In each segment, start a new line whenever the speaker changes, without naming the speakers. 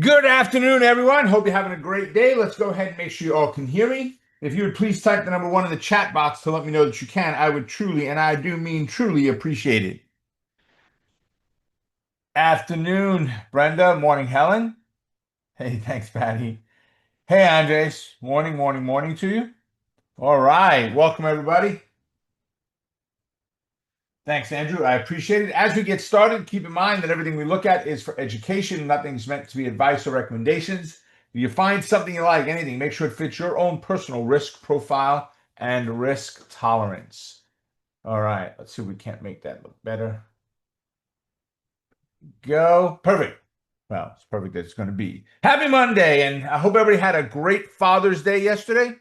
Good afternoon, everyone. Hope you're having a great day. Let's go ahead and make sure you all can hear me. If you would please type the number one in the chat box to let me know that you can, I would truly, and I do mean truly, appreciate it. Afternoon, Brenda. Morning, Helen. Hey, thanks, Patty. Hey, Andres. Morning, morning, morning to you. All right. Welcome, everybody. Thanks, Andrew. I appreciate it. As we get started, keep in mind that everything we look at is for education. Nothing's meant to be advice or recommendations. If you find something you like, anything, make sure it fits your own personal risk profile and risk tolerance. All right. Let's see if we can't make that look better. Go. Perfect. Well, it's perfect that it's going to be. Happy Monday, and I hope everybody had a great Father's Day yesterday.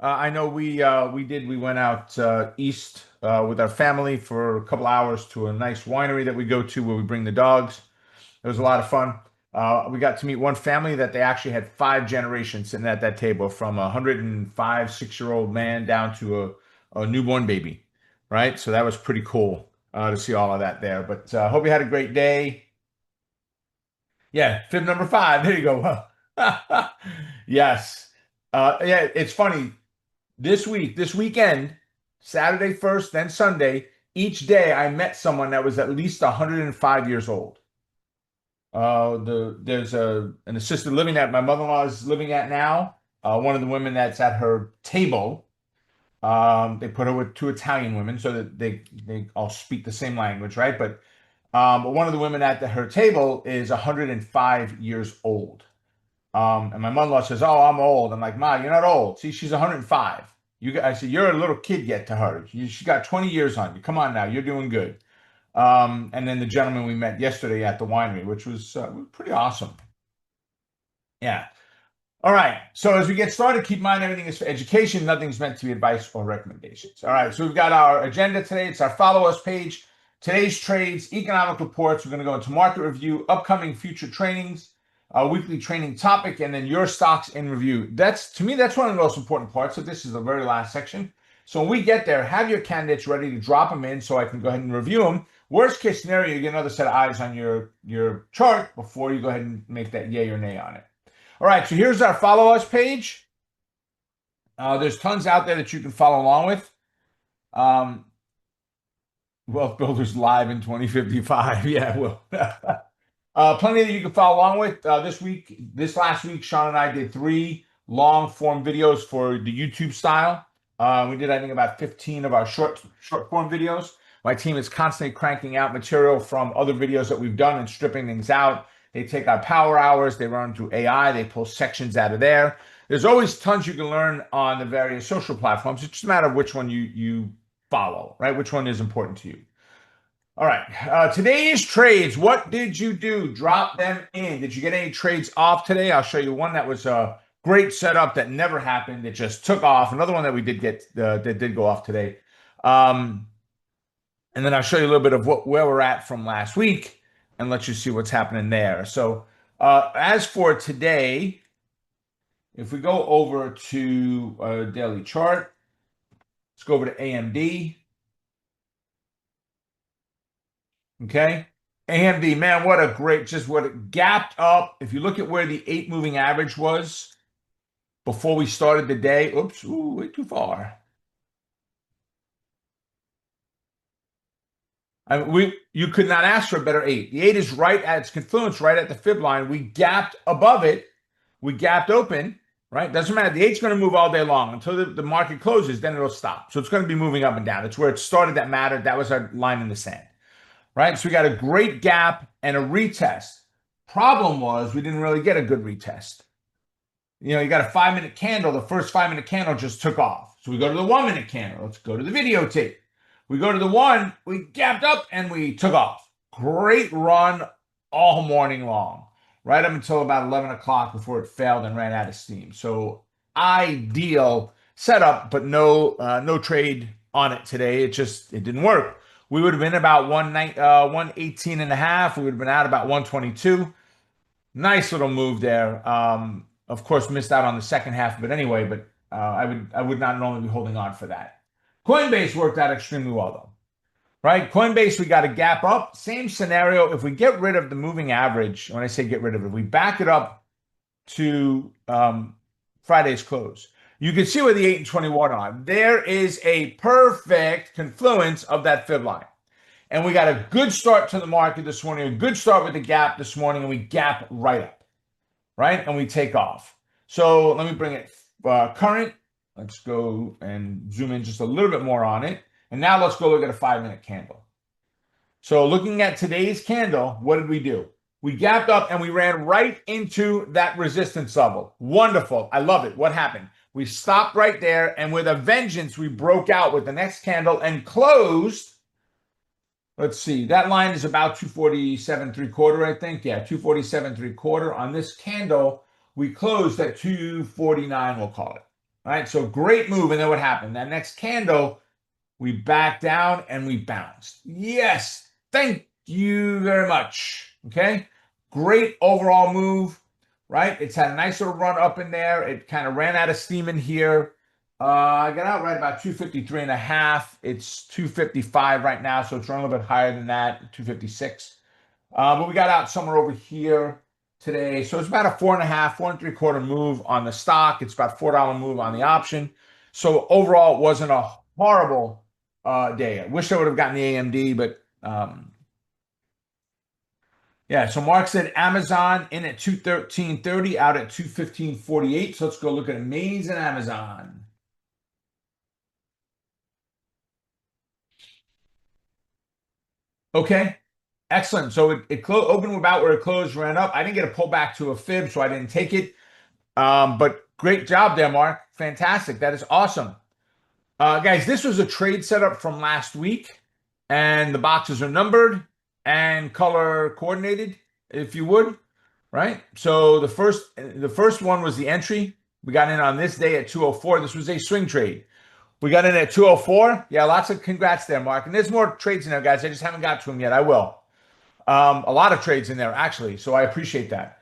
I know we did. We went out east with our family for a couple hours to a nice winery that we go to where we bring the dogs. It was a lot of fun. We got to meet one family that they actually had 5 generations sitting at that table, from a 105, 6-year-old man down to a newborn baby, right? So that was pretty cool to see all of that there. But hope you had a great day. Yeah, fib number 5. There you go. Yes. Yeah, it's funny. This weekend, Saturday first, then Sunday, each day I met someone that was at least 105 years old. There's an assisted living that my mother-in-law is living at now. One of the women that's at her table, they put her with 2 Italian women so that they all speak the same language, right? But one of the women at her table is 105 years old. And my mother-in-law says, "Oh, I'm old." I'm like, "Ma, you're not old. See, she's 105. I said, you're a little kid yet to her. She's got 20 years on you. Come on now, you're doing good." And then the gentleman we met yesterday at the winery, which was pretty awesome. Yeah. All right. So as we get started, keep in mind everything is for education. Nothing's meant to be advice or recommendations. All right. So we've got our agenda today. It's our follow us page. Today's trades, economic reports. We're going to go into market review, upcoming future trainings, weekly training topic, and then your stocks in review. To me, that's one of the most important parts of this. Is the very last section. So when we get there, have your candidates ready to drop them in so I can go ahead and review them. Worst case scenario, you get another set of eyes on your chart before you go ahead and make that yay or nay on it. All right, so here's our follow us page. There's tons out there that you can follow along with. Wealth Builders Live in 2055. Yeah, well, plenty that you can follow along with. This last week, Sean and I did 3 long form videos for the YouTube style. We did, I think, about 15 of our short form videos. My team is constantly cranking out material from other videos that we've done and stripping things out. They take our power hours, they run through AI, they pull sections out of there. There's always tons you can learn on the various social platforms. It's just a matter of which one you follow, right? Which one is important to you. All right. Today's trades. What did you do? Drop them in. Did you get any trades off today? I'll show you one that was a great setup that never happened. It just took off. Another one that we did get that did go off today. And then I'll show you a little bit of where we're at from last week and let you see what's happening there. So as for today, if we go over to a daily chart, let's go over to AMD. Okay. AMD, man, what it gapped up. If you look at where the 8 moving average was before we started the day, oops, way too far. You could not ask for a better 8. The 8 is right at its confluence, right at the fib line. We gapped above it. We gapped open, right? Doesn't matter. The 8's going to move all day long until the market closes, then it'll stop. So it's going to be moving up and down. That's where it started that mattered. That was our line in the sand, right? So we got a great gap and a retest. Problem was we didn't really get a good retest. You got a 5-minute candle. The first 5-minute candle just took off. So we go to the 1-minute candle. Let's go to the videotape. We go to the 1, we gapped up and we took off. Great run all morning long, right up until about 11 o'clock before it failed and ran out of steam. So ideal setup, but no trade on it today. It didn't work. We would have been about 118 and a half. We would have been out about 122. Nice little move there. Of course, missed out on the second half of it anyway, but I would not normally be holding on for that. Coinbase worked out extremely well, though, right? Coinbase, we got a gap up. Same scenario. If we get rid of the moving average, when I say get rid of it, we back it up to Friday's close. You can see where the 8 and 21 are. There is a perfect confluence of that fib line. And we got a good start to the market this morning, a good start with the gap this morning, and we gap right up, right? And we take off. So let me bring it current. Let's go and zoom in just a little bit more on it. And now let's go look at a 5-minute candle. So looking at today's candle, what did we do? We gapped up and we ran right into that resistance level. Wonderful. I love it. What happened? We stopped right there, and with a vengeance, we broke out with the next candle and closed. Let's see. That line is about 247.75, I think. Yeah, 247.75. On this candle, we closed at 249, we'll call it. All right, so great move. And then what happened? That next candle, we backed down and we bounced. Yes, thank you very much. Okay, great overall move, right? It's had a nice little run up in there. It kind of ran out of steam in here. I got out right about 253 and a half. It's 255 right now, so it's running a little bit higher than that, 256. But we got out somewhere over here today. So it's about a 4.5, 4.75 move on the stock. It's about $4 move on the option. So overall, it wasn't a horrible day. I wish I would have gotten the AMD, but yeah. So Mark said Amazon in at 213.30, out at 215.48. So let's go look at amazing Amazon. Okay, excellent. So it opened about where it closed, ran up. I didn't get a pullback to a fib, so I didn't take it. But great job there, Mark. Fantastic. That is awesome. Guys, this was a trade setup from last week, and the boxes are numbered and color coordinated, if you would, right? So the first one was the entry. We got in on this day at 204. This was a swing trade. We got in at 204. Yeah, lots of congrats there, Mark. And there's more trades in there, guys. I just haven't got to them yet. I will. A lot of trades in there, actually. So I appreciate that.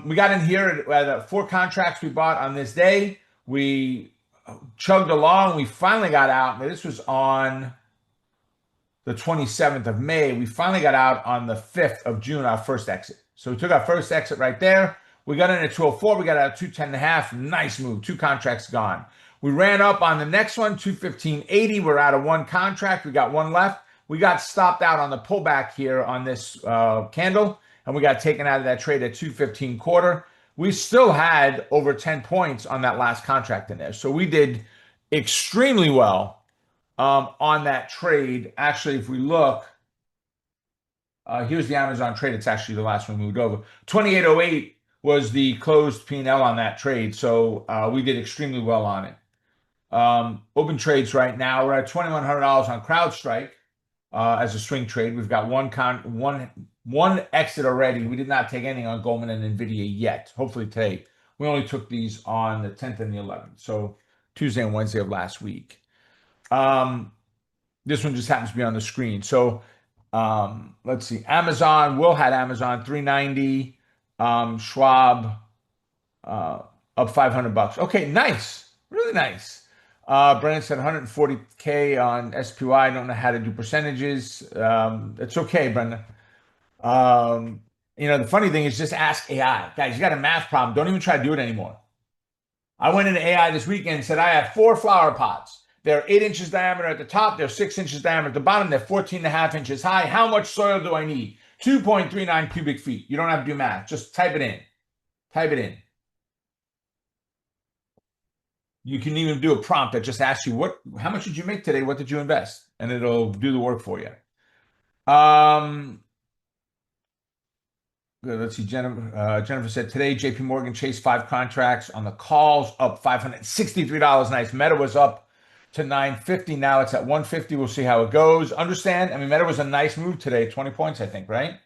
We got in here at 4 contracts we bought on this day. We chugged along. We finally got out. Now, this was on the 27th of May. We finally got out on the 5th of June, our first exit. So we took our first exit right there. We got in at 204. We got out at 210 and a half. Nice move. 2 contracts gone. We ran up on the next one, 215.80. We're out of 1 contract. We got 1 left. We got stopped out on the pullback here on this candle, and we got taken out of that trade at 215.25. We still had over 10 points on that last contract in there. So we did extremely well on that trade. Actually, if we look, here's the Amazon trade. It's actually the last one we moved over. 2808 was the closed P&L on that trade. So we did extremely well on it. Open trades right now, we're at $2,100 on CrowdStrike as a swing trade. We've got one exit already. We did not take anything on Goldman and NVIDIA yet. Hopefully today. We only took these on the 10th and the 11th. So Tuesday and Wednesday of last week. This one just happens to be on the screen. So let's see. Amazon, Will had Amazon 390. Schwab up $500. Okay, nice. Really nice. Brennan said 140K on SPY. I don't know how to do percentages. It's okay, Brendan. The funny thing is just ask AI. Guys, you got a math problem. Don't even try to do it anymore. I went into AI this weekend and said, I have 4 flower pots. They're 8 inches diameter at the top. They're 6 inches diameter at the bottom. They're 14.5 inches high. How much soil do I need? 2.39 cubic feet. You don't have to do math. Just type it in. Type it in. You can even do a prompt that just asks you, how much did you make today? What did you invest? And it'll do the work for you. Good. Let's see. Jennifer said today, JP Morgan chased 5 contracts on the calls, up $563. Nice. Meta was up to 950. Now it's at 150. We'll see how it goes. Understand? I mean, Meta was a nice move today. 20 points, I think, right?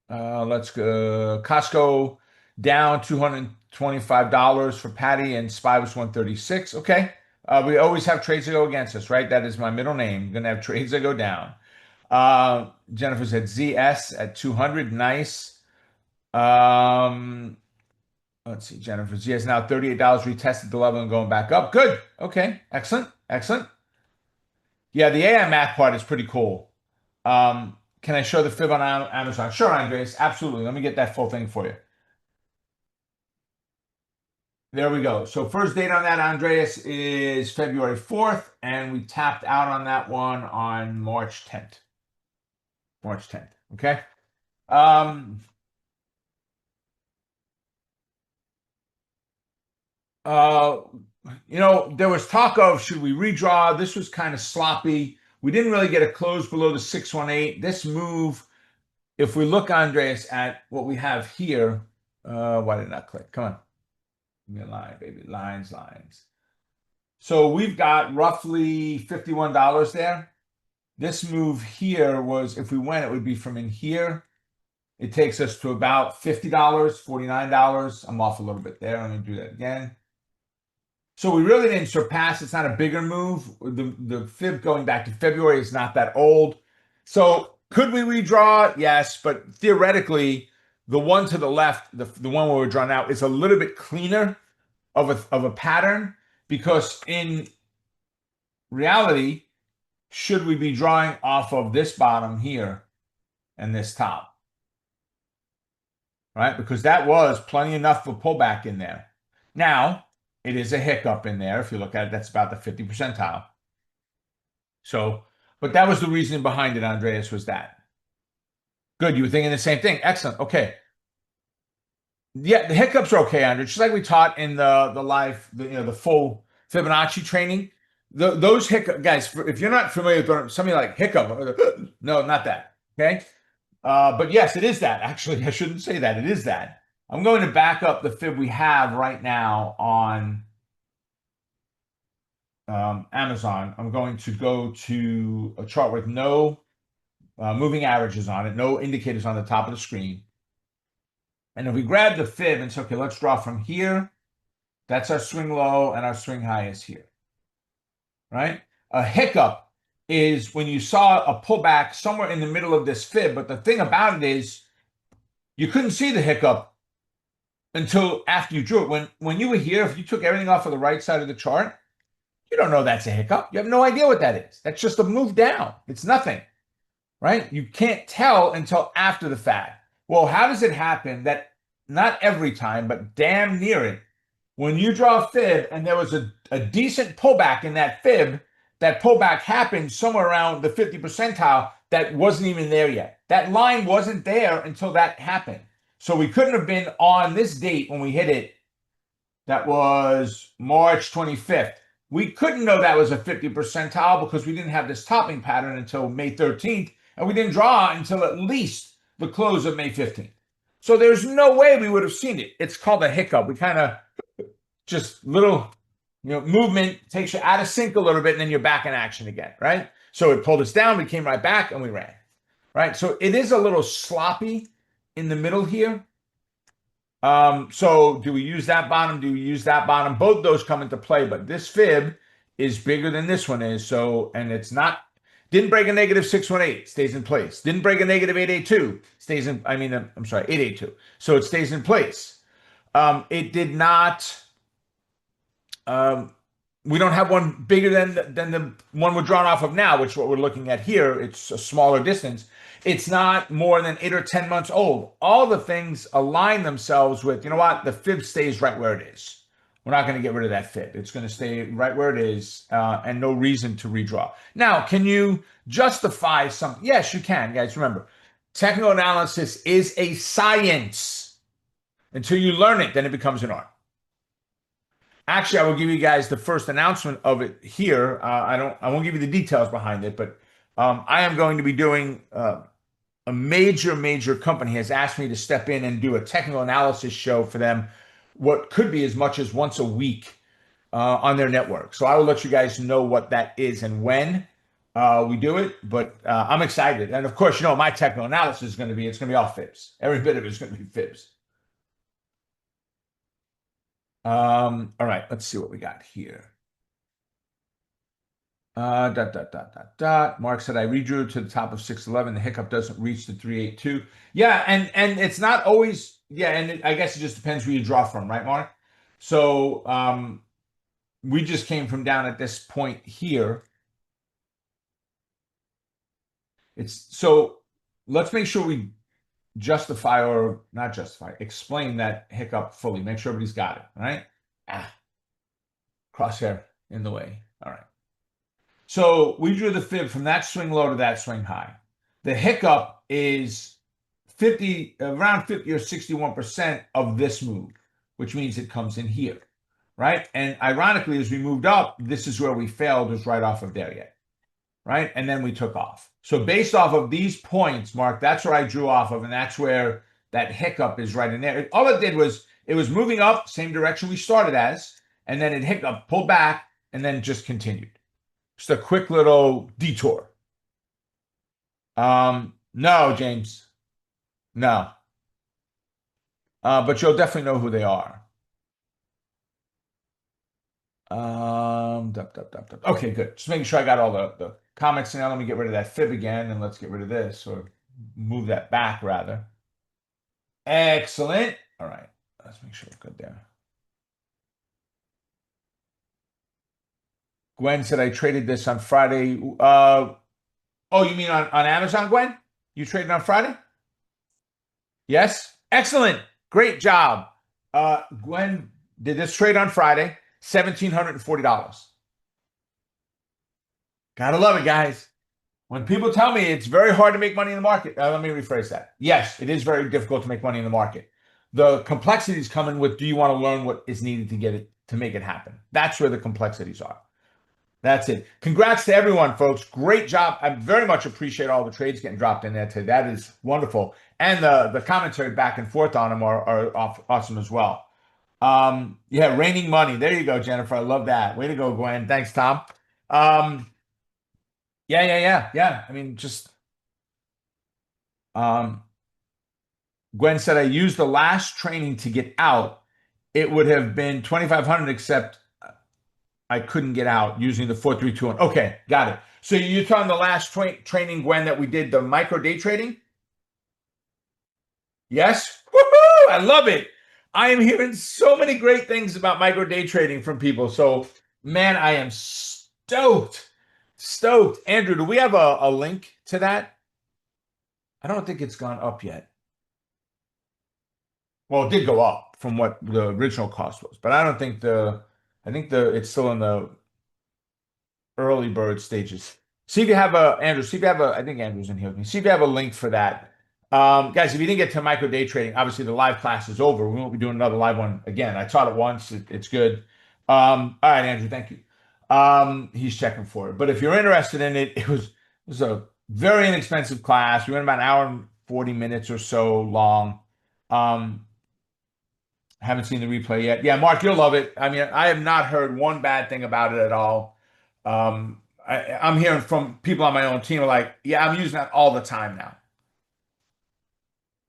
Let's go. Costco down $225 for Patty, and SPY was 136. Okay. We always have trades that go against us, right? That is my middle name. I'm going to have trades that go down. Jennifer said ZS at 200. Nice. Let's see. Jennifer, ZS now $38. Retested the level and going back up. Good. Okay. Excellent. Excellent. Yeah, the AI math part is pretty cool. Can I show the fib on Amazon? Sure, Andres, absolutely. Let me get that full thing for you. There we go. So first date on that, Andreas, is February 4th, and we tapped out on that one on March 10th. March 10th. Okay. Um, uh, there was talk of should we redraw? This was kind of sloppy. We didn't really get a close below the 618. This move, if we look, Andreas, at what we have here, why did it not click? Come on. Give me a line, baby. Lines, lines. So we've got roughly $51 there. This move here was, if we went, it would be from in here. It takes us to about $50, $49. I'm off a little bit there. Let me do that again. So we really didn't surpass. It's not a bigger move. The fib going back to February is not that old. So could we redraw? Yes, but theoretically, the one to the left, the one where we're drawn out, is a little bit cleaner of a pattern, because in reality, should we be drawing off of this bottom here and this top? Right? Because that was plenty enough for pullback in there. Now, it is a hiccup in there. If you look at it, that's about the 50 percentile. So, but that was the reason behind it, Andreas, was that. Good. You were thinking the same thing. Excellent. Okay. Yeah, the hiccups are okay, Andrew. Just like we taught in the live, the full Fibonacci training. Those hiccup guys, if you're not familiar with something like hiccup, no, not that. Okay. But yes, it is that. Actually, I shouldn't say that. It is that. I'm going to back up the fib we have right now on Amazon. I'm going to go to a chart with no moving averages on it, no indicators on the top of the screen. And if we grab the fib and say, okay, let's draw from here, that's our swing low, and our swing high is here, right? A hiccup is when you saw a pullback somewhere in the middle of this fib, but the thing about it is you couldn't see the hiccup until after you drew it. When you were here, if you took everything off of the right side of the chart, you don't know that's a hiccup. You have no idea what that is. That's just a move down. It's nothing, right? You can't tell until after the fact. Well, how does it happen that not every time, but damn near it, when you draw a fib and there was a decent pullback in that fib, that pullback happened somewhere around the 50 percentile that wasn't even there yet. That line wasn't there until that happened. So we couldn't have been on this date when we hit it. That was March 25th. We couldn't know that was a 50 percentile because we didn't have this topping pattern until May 13th, and we didn't draw until at least the close of May 15th. So there's no way we would have seen it. It's called a hiccup. We kind of just little, movement takes you out of sync a little bit, and then you're back in action again, right? So it pulled us down, we came right back, and we ran, right? So it is a little sloppy in the middle here. So do we use that bottom? Do we use that bottom? Both those come into play, but this fib is bigger than this one is. So, and it's not, didn't break a negative 618, stays in place. Didn't break a negative 882, stays in, I'm sorry, 882. So it stays in place. It did not, we don't have one bigger than the one we're drawn off of now, which is what we're looking at here. It's a smaller distance. It's not more than 8 or 10 months old. All the things align themselves with, you know what? The fib stays right where it is. We're not going to get rid of that fib. It's going to stay right where it is, and no reason to redraw. Now, can you justify something? Yes, you can, guys. Remember, technical analysis is a science. Until you learn it, then it becomes an art. Actually, I will give you guys the first announcement of it here. I won't give you the details behind it, but I am going to be doing a major company has asked me to step in and do a technical analysis show for them, what could be as much as once a week on their network. So I will let you guys know what that is and when we do it, but I'm excited. And of course, my technical analysis is going to be, it's going to be all fibs. Every bit of it is going to be fibs. All right, let's see what we got here. Mark said, I redrew to the top of 611. The hiccup doesn't reach the 382. Yeah, and it's not always, and I guess it just depends where you draw from, right, Mark? So we just came from down at this point here. It's so let's make sure we justify or not justify, explain that hiccup fully. Make sure everybody's got it. All right. Ah, crosshair in the way. All right. So we drew the fib from that swing low to that swing high. The hiccup is 50, around 50 or 61% of this move, which means it comes in here, right? And ironically, as we moved up, this is where we failed, was right off of there yet, right? And then we took off. So based off of these points, Mark, that's where I drew off of, and that's where that hiccup is right in there. All it did was it was moving up, same direction we started as, and then it hiccup, pulled back, and then just continued. Just a quick little detour. No, James. No. But you'll definitely know who they are. Okay, good. Just making sure I got all the comments now. Let me get rid of that fib again, and let's get rid of this, or move that back, rather. Excellent. All right. Let's make sure we're good there. Gwen said I traded this on Friday. Oh, you mean on Amazon, Gwen? You traded on Friday? Yes? Excellent. Great job. Gwen did this trade on Friday, $1,740. Gotta love it, guys. When people tell me it's very hard to make money in the market, let me rephrase that. Yes, it is very difficult to make money in the market. The complexities come in with, do you want to learn what is needed to get it, to make it happen? That's where the complexities are. That's it. Congrats to everyone, folks. Great job. I very much appreciate all the trades getting dropped in there today. That is wonderful. And the commentary back and forth on them are awesome as well. Yeah, raining money. There you go, Jennifer. I love that. Way to go, Gwen. Thanks, Tom. Yeah. I mean, just Gwen said I used the last training to get out. It would have been 2,500, except I couldn't get out using the 4321. Okay, got it. So you're talking the last training, Gwen, that we did, the micro day trading? Yes? Woohoo! I love it. I am hearing so many great things about micro day trading from people. So, man, I am stoked. Stoked. Andrew, do we have a link to that? I don't think it's gone up yet. Well, it did go up from what the original cost was, but I don't think it's still in the early bird stages. See if you have Andrew, I think Andrew's in here with me. See if you have a link for that. Guys, if you didn't get to micro day trading, obviously the live class is over. We won't be doing another live one again. I taught it once. It's good. All right, Andrew, thank you. He's checking for it. But if you're interested in it, it was a very inexpensive class. We went about an hour and 40 minutes or so long. Haven't seen the replay yet. Yeah, Mark, you'll love it. I mean, I have not heard one bad thing about it at all. I'm hearing from people on my own team are like, yeah, I'm using that all the time now.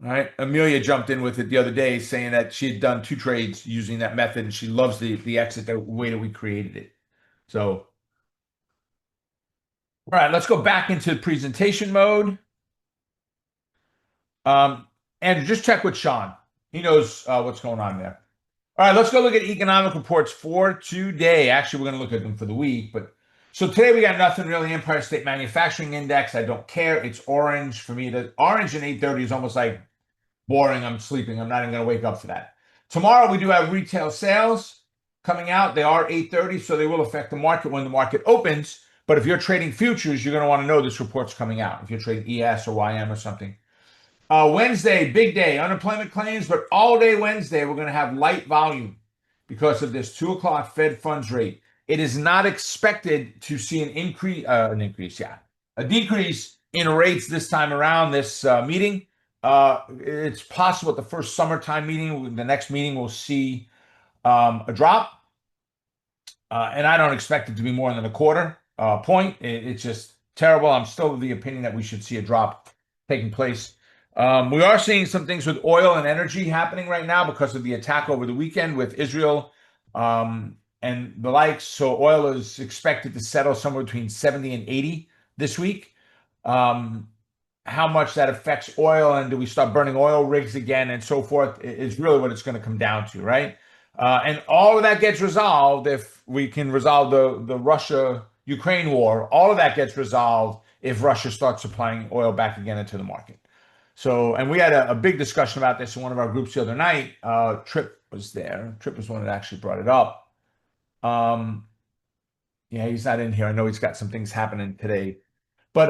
All right. Amelia jumped in with it the other day saying that she had done 2 trades using that method, and she loves the exit, the way that we created it. So, all right, let's go back into presentation mode. And just check with Sean. He knows what's going on there. All right, let's go look at economic reports for today. Actually, we're going to look at them for the week. But so today we got nothing really. Empire State Manufacturing Index. I don't care. It's orange for me. The orange in 8:30 is almost like boring. I'm sleeping. I'm not even going to wake up for that. Tomorrow we do have retail sales coming out. They are 8:30, so they will affect the market when the market opens. But if you're trading futures, you're going to want to know this report's coming out. If you're trading ES or YM or something. Wednesday, big day, unemployment claims, but all day Wednesday, we're going to have light volume because of this 2 o'clock Fed funds rate. It is not expected to see a decrease in rates this time around this meeting. It's possible at the first summertime meeting, the next meeting, we'll see a drop. And I don't expect it to be more than a quarter point. It's just terrible. I'm still of the opinion that we should see a drop taking place. We are seeing some things with oil and energy happening right now because of the attack over the weekend with Israel and the likes. So oil is expected to settle somewhere between 70 and 80 this week. How much that affects oil, and do we start burning oil rigs again and so forth, is really what it's going to come down to, right? And all of that gets resolved if we can resolve the Russia-Ukraine war. All of that gets resolved if Russia starts supplying oil back again into the market. So, and we had a big discussion about this in one of our groups the other night. Trip was there. Trip was the one that actually brought it up. Um, yeah, he's not in here. I know he's got some things happening today, but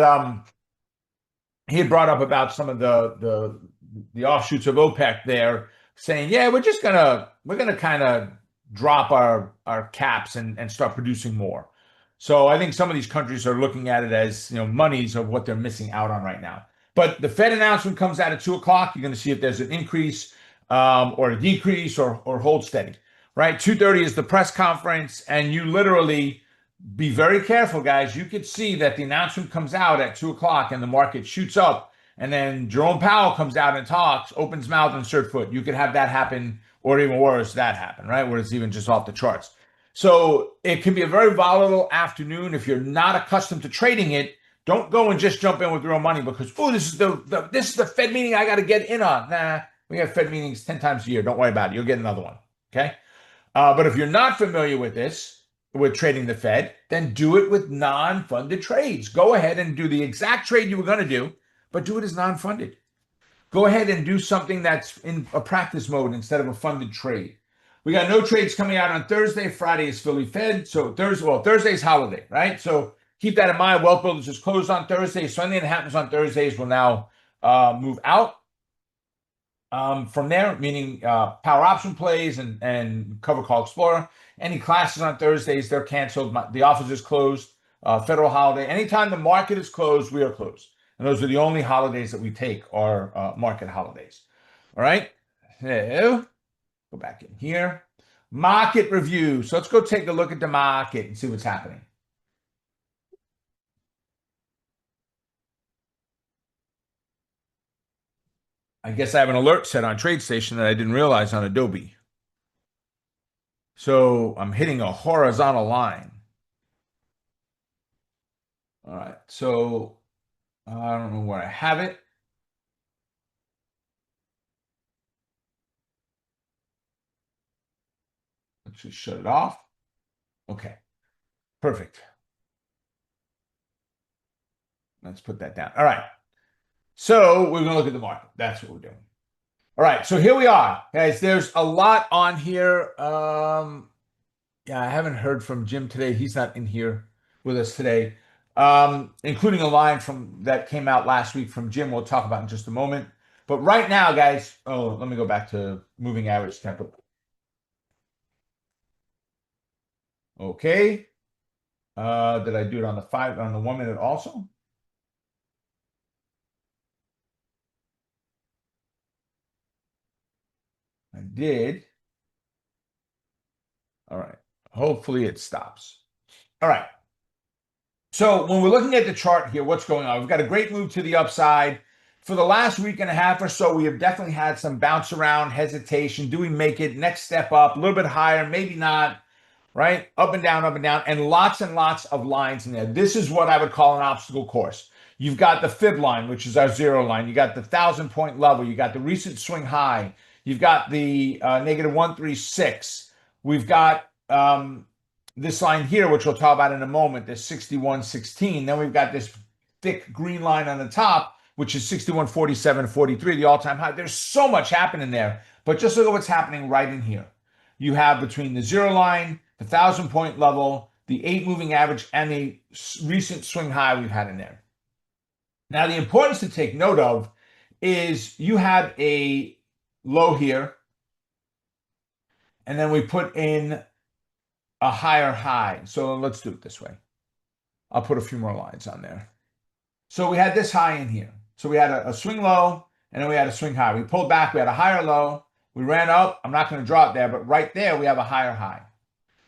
he had brought up about some of the offshoots of OPEC there, saying, "Yeah, we're gonna kind of drop our caps and start producing more." So I think some of these countries are looking at it as monies of what they're missing out on right now. But the Fed announcement comes out at 2 o'clock. You're going to see if there's an increase or a decrease or hold steady. Right, 2:30 is the press conference, and you literally be very careful, guys. You could see that the announcement comes out at 2 o'clock and the market shoots up. And then Jerome Powell comes out and talks, opens mouth and insert foot. You could have that happen, or even worse, that happen, right? Where it's even just off the charts. So it can be a very volatile afternoon. If you're not accustomed to trading it, don't go and just jump in with real money because, oh, this is the Fed meeting I got to get in on. Nah, we have Fed meetings 10 times a year. Don't worry about it. You'll get another one. Okay. But if you're not familiar with this, with trading the Fed, then do it with non-funded trades. Go ahead and do the exact trade you were going to do, but do it as non-funded. Go ahead and do something that's in a practice mode instead of a funded trade. We got no trades coming out on Thursday. Friday is Philly Fed. So Thursday's holiday, right? So keep that in mind. Wealth Builders is closed on Thursday. So anything that happens on Thursdays will now move out. From there, meaning power option plays and cover call explorer. Any classes on Thursdays, they're canceled. The office is closed. Federal holiday. Anytime the market is closed, we are closed. And those are the only holidays that we take are market holidays. All right. So go back in here. Market review. So let's go take a look at the market and see what's happening. I guess I have an alert set on TradeStation that I didn't realize on Adobe. So I'm hitting a horizontal line. All right. So I don't know where I have it. Let's just shut it off. Okay. Perfect. Let's put that down. All right. So we're going to look at the market. That's what we're doing. All right. So here we are, guys. There's a lot on here. Yeah, I haven't heard from Jim today. He's not in here with us today, including a line from that came out last week from Jim. We'll talk about in just a moment. But right now, guys, let me go back to moving average tempo. Okay. Did I do it on the 1 minute also? I did. All right. Hopefully it stops. All right. So when we're looking at the chart here, what's going on? We've got a great move to the upside. For the last week and a half or so, we have definitely had some bounce around, hesitation. Do we make it? Next step up, a little bit higher, maybe not, right? Up and down, and lots of lines in there. This is what I would call an obstacle course. You've got the fib line, which is our zero line. You got the 1,000-point level. You got the recent swing high. You've got the negative 136. We've got this line here, which we'll talk about in a moment, this 61.16. Then we've got this thick green line on the top, which is 61.47.43, the all-time high. There's so much happening there, but just look at what's happening right in here. You have between the zero line, the 1,000-point level, the 8 moving average, and the recent swing high we've had in there. Now, the importance to take note of is you have a low here, and then we put in a higher high. So let's do it this way. I'll put a few more lines on there. So we had this high in here. So we had a swing low, and then we had a swing high. We pulled back, we had a higher low, we ran up. I'm not going to draw it there, but right there we have a higher high.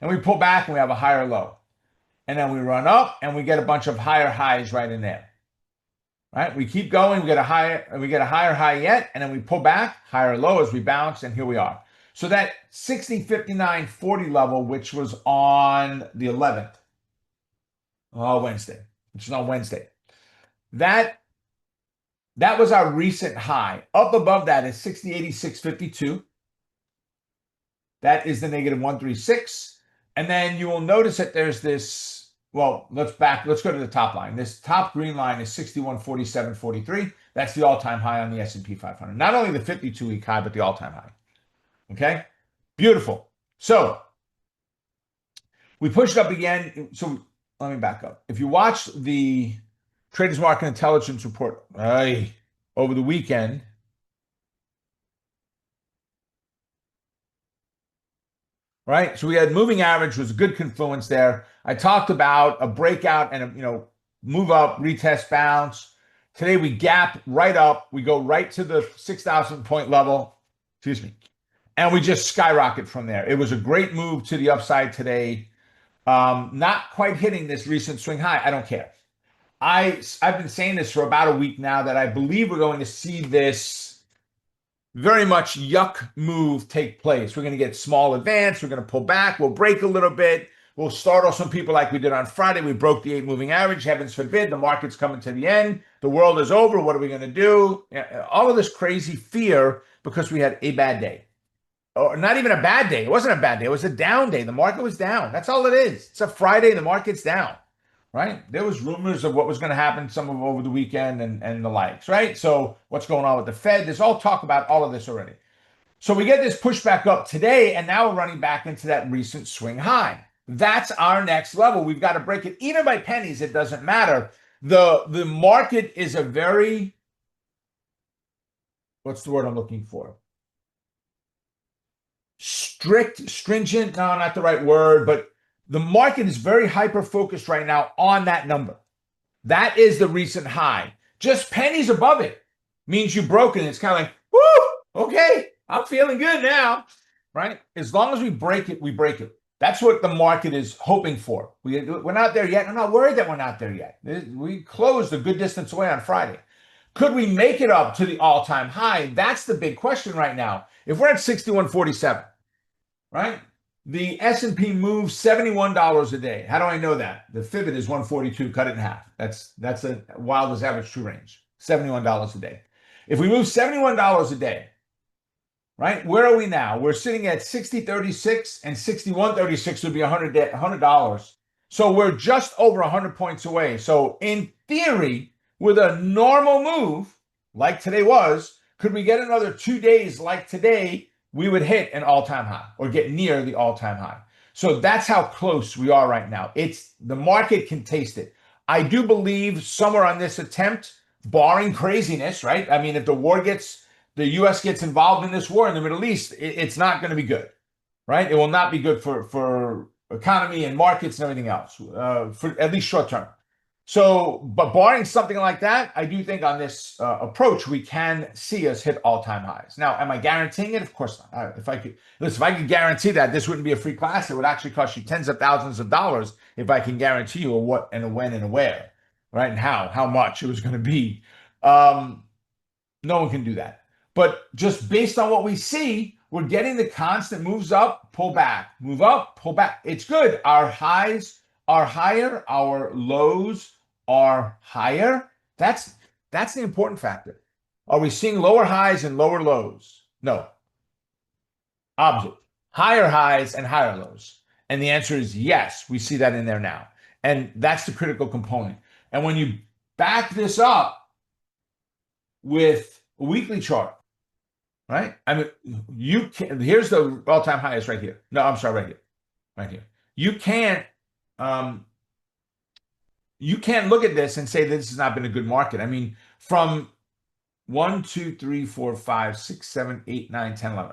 And we pull back and we have a higher low. And then we run up and we get a bunch of higher highs right in there. Right? We keep going, we get a higher high yet, and then we pull back, higher low as we bounce, and here we are. So that 60.59.40 level, which was on the 11th, Wednesday, which is on Wednesday, that was our recent high. Up above that is 60.86.52. That is the negative 136. And then you will notice that there's this, well, let's go to the top line. This top green line is 61.47.43. That's the all-time high on the S&P 500. Not only the 52-week high, but the all-time high. Okay? Beautiful. So we pushed up again. So let me back up. If you watch the Traders Market Intelligence report over the weekend, right? So we had moving average was a good confluence there. I talked about a breakout and a move up, retest, bounce. Today we gap right up. We go right to the 6,000 point level. Excuse me. And we just skyrocket from there. It was a great move to the upside today. Not quite hitting this recent swing high. I don't care. I've been saying this for about a week now that I believe we're going to see this very much yuck move take place. We're going to get small advance. We're going to pull back. We'll break a little bit. We'll startle some people like we did on Friday. We broke the 8 moving average. Heavens forbid, the market's coming to the end. The world is over. What are we going to do? All of this crazy fear because we had a bad day. Or not even a bad day. It wasn't a bad day. It was a down day. The market was down. That's all it is. It's a Friday. The market's down, right? There was rumors of what was going to happen some of over the weekend and the likes, right? So what's going on with the Fed? There's all talk about all of this already. So we get this pushback up today, and now we're running back into that recent swing high. That's our next level. We've got to break it. Even by pennies, it doesn't matter. The market is a very, what's the word I'm looking for? Stringent, no, not the right word, but the market is very hyper-focused right now on that number. That is the recent high. Just pennies above it means you've broken it. It's kind of like, whoo, okay, I'm feeling good now, right? As long as we break it, we break it. That's what the market is hoping for. We're not there yet. I'm not worried that we're not there yet. We closed a good distance away on Friday. Could we make it up to the all-time high? That's the big question right now. If we're at 61.47, right? The S&P moves $71 a day. How do I know that? The Fibot is 142, cut it in half. That's a wildest average true range, $71 a day. If we move $71 a day, right? Where are we now? We're sitting at 60.36, and 61.36 would be $100. So we're just over 100 points away. So in theory, with a normal move, like today was, could we get another 2 days like today, we would hit an all-time high or get near the all-time high. So that's how close we are right now. The market can taste it. I do believe somewhere on this attempt, barring craziness, right? I mean, if the U.S. gets involved in this war in the Middle East, it's not going to be good, right? It will not be good for economy and markets and everything else, for at least short term. So, but barring something like that, I do think on this approach, we can see us hit all-time highs. Now, am I guaranteeing it? Of course not. If I could guarantee that, this wouldn't be a free class. It would actually cost you tens of thousands of dollars if I can guarantee you a what and a when and a where, right? And how much it was going to be. No one can do that. But just based on what we see, we're getting the constant moves up, pull back, move up, pull back. It's good. Our highs are higher. Our lows are higher. That's the important factor. Are we seeing lower highs and lower lows? No. Opposite. Higher highs and higher lows. And the answer is yes, we see that in there now. And that's the critical component. And when you back this up with a weekly chart, right? I mean, here's the all-time highest right here. No, I'm sorry, right here. Right here. You can't look at this and say that this has not been a good market. I mean, from 1, 2, 3, 4, 5, 6, 7, 8, 9, 10,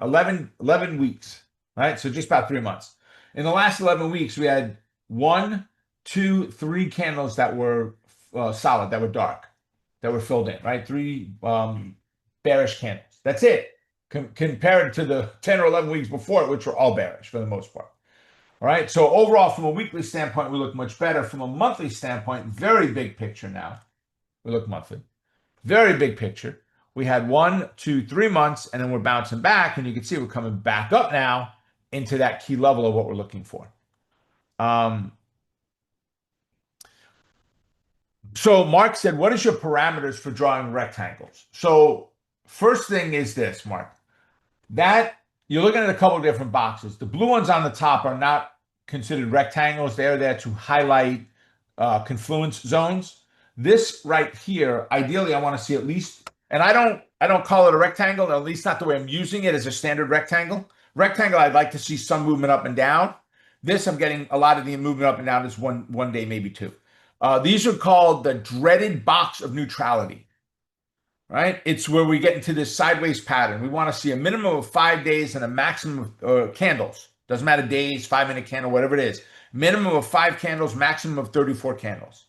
11 weeks, right? So just about 3 months. In the last 11 weeks, we had 1, 2, 3 candles that were solid, that were dark, that were filled in, right? 3 bearish candles. That's it. Compared to the 10 or 11 weeks before it, which were all bearish for the most part. All right. So overall, from a weekly standpoint, we look much better. From a monthly standpoint, very big picture now. We look monthly. Very big picture. We had 1, 2, 3 months, and then we're bouncing back. And you can see we're coming back up now into that key level of what we're looking for. So Mark said, what is your parameters for drawing rectangles? So first thing is this, Mark, that you're looking at a couple of different boxes. The blue ones on the top are not considered rectangles. They're there to highlight confluence zones. This right here, ideally, I want to see at least And I don't call it a rectangle, at least not the way I'm using it as a standard rectangle. Rectangle, I'd like to see some movement up and down. This, I'm getting a lot of the movement up and down is one day, maybe two. These are called the dreaded box of neutrality, right? It's where we get into this sideways pattern. We want to see a minimum of 5 days and a maximum of candles. Doesn't matter days, 5 minute candle, whatever it is. Minimum of 5 candles, maximum of 34 candles,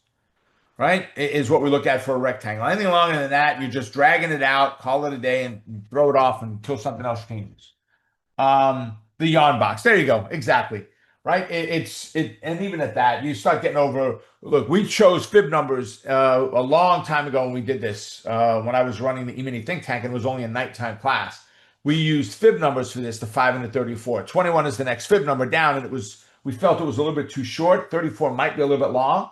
right? Is what we look at for a rectangle. Anything longer than that, you're just dragging it out, call it a day, and throw it off until something else changes. The yawn box. There you go. Exactly. Right. And even at that, you start getting over. Look, we chose fib numbers a long time ago when we did this. When I was running the E-mini think tank, and it was only a nighttime class. We used fib numbers for this, the 5 and the 34. 21 is the next fib number down, and we felt it was a little bit too short. 34 might be a little bit long.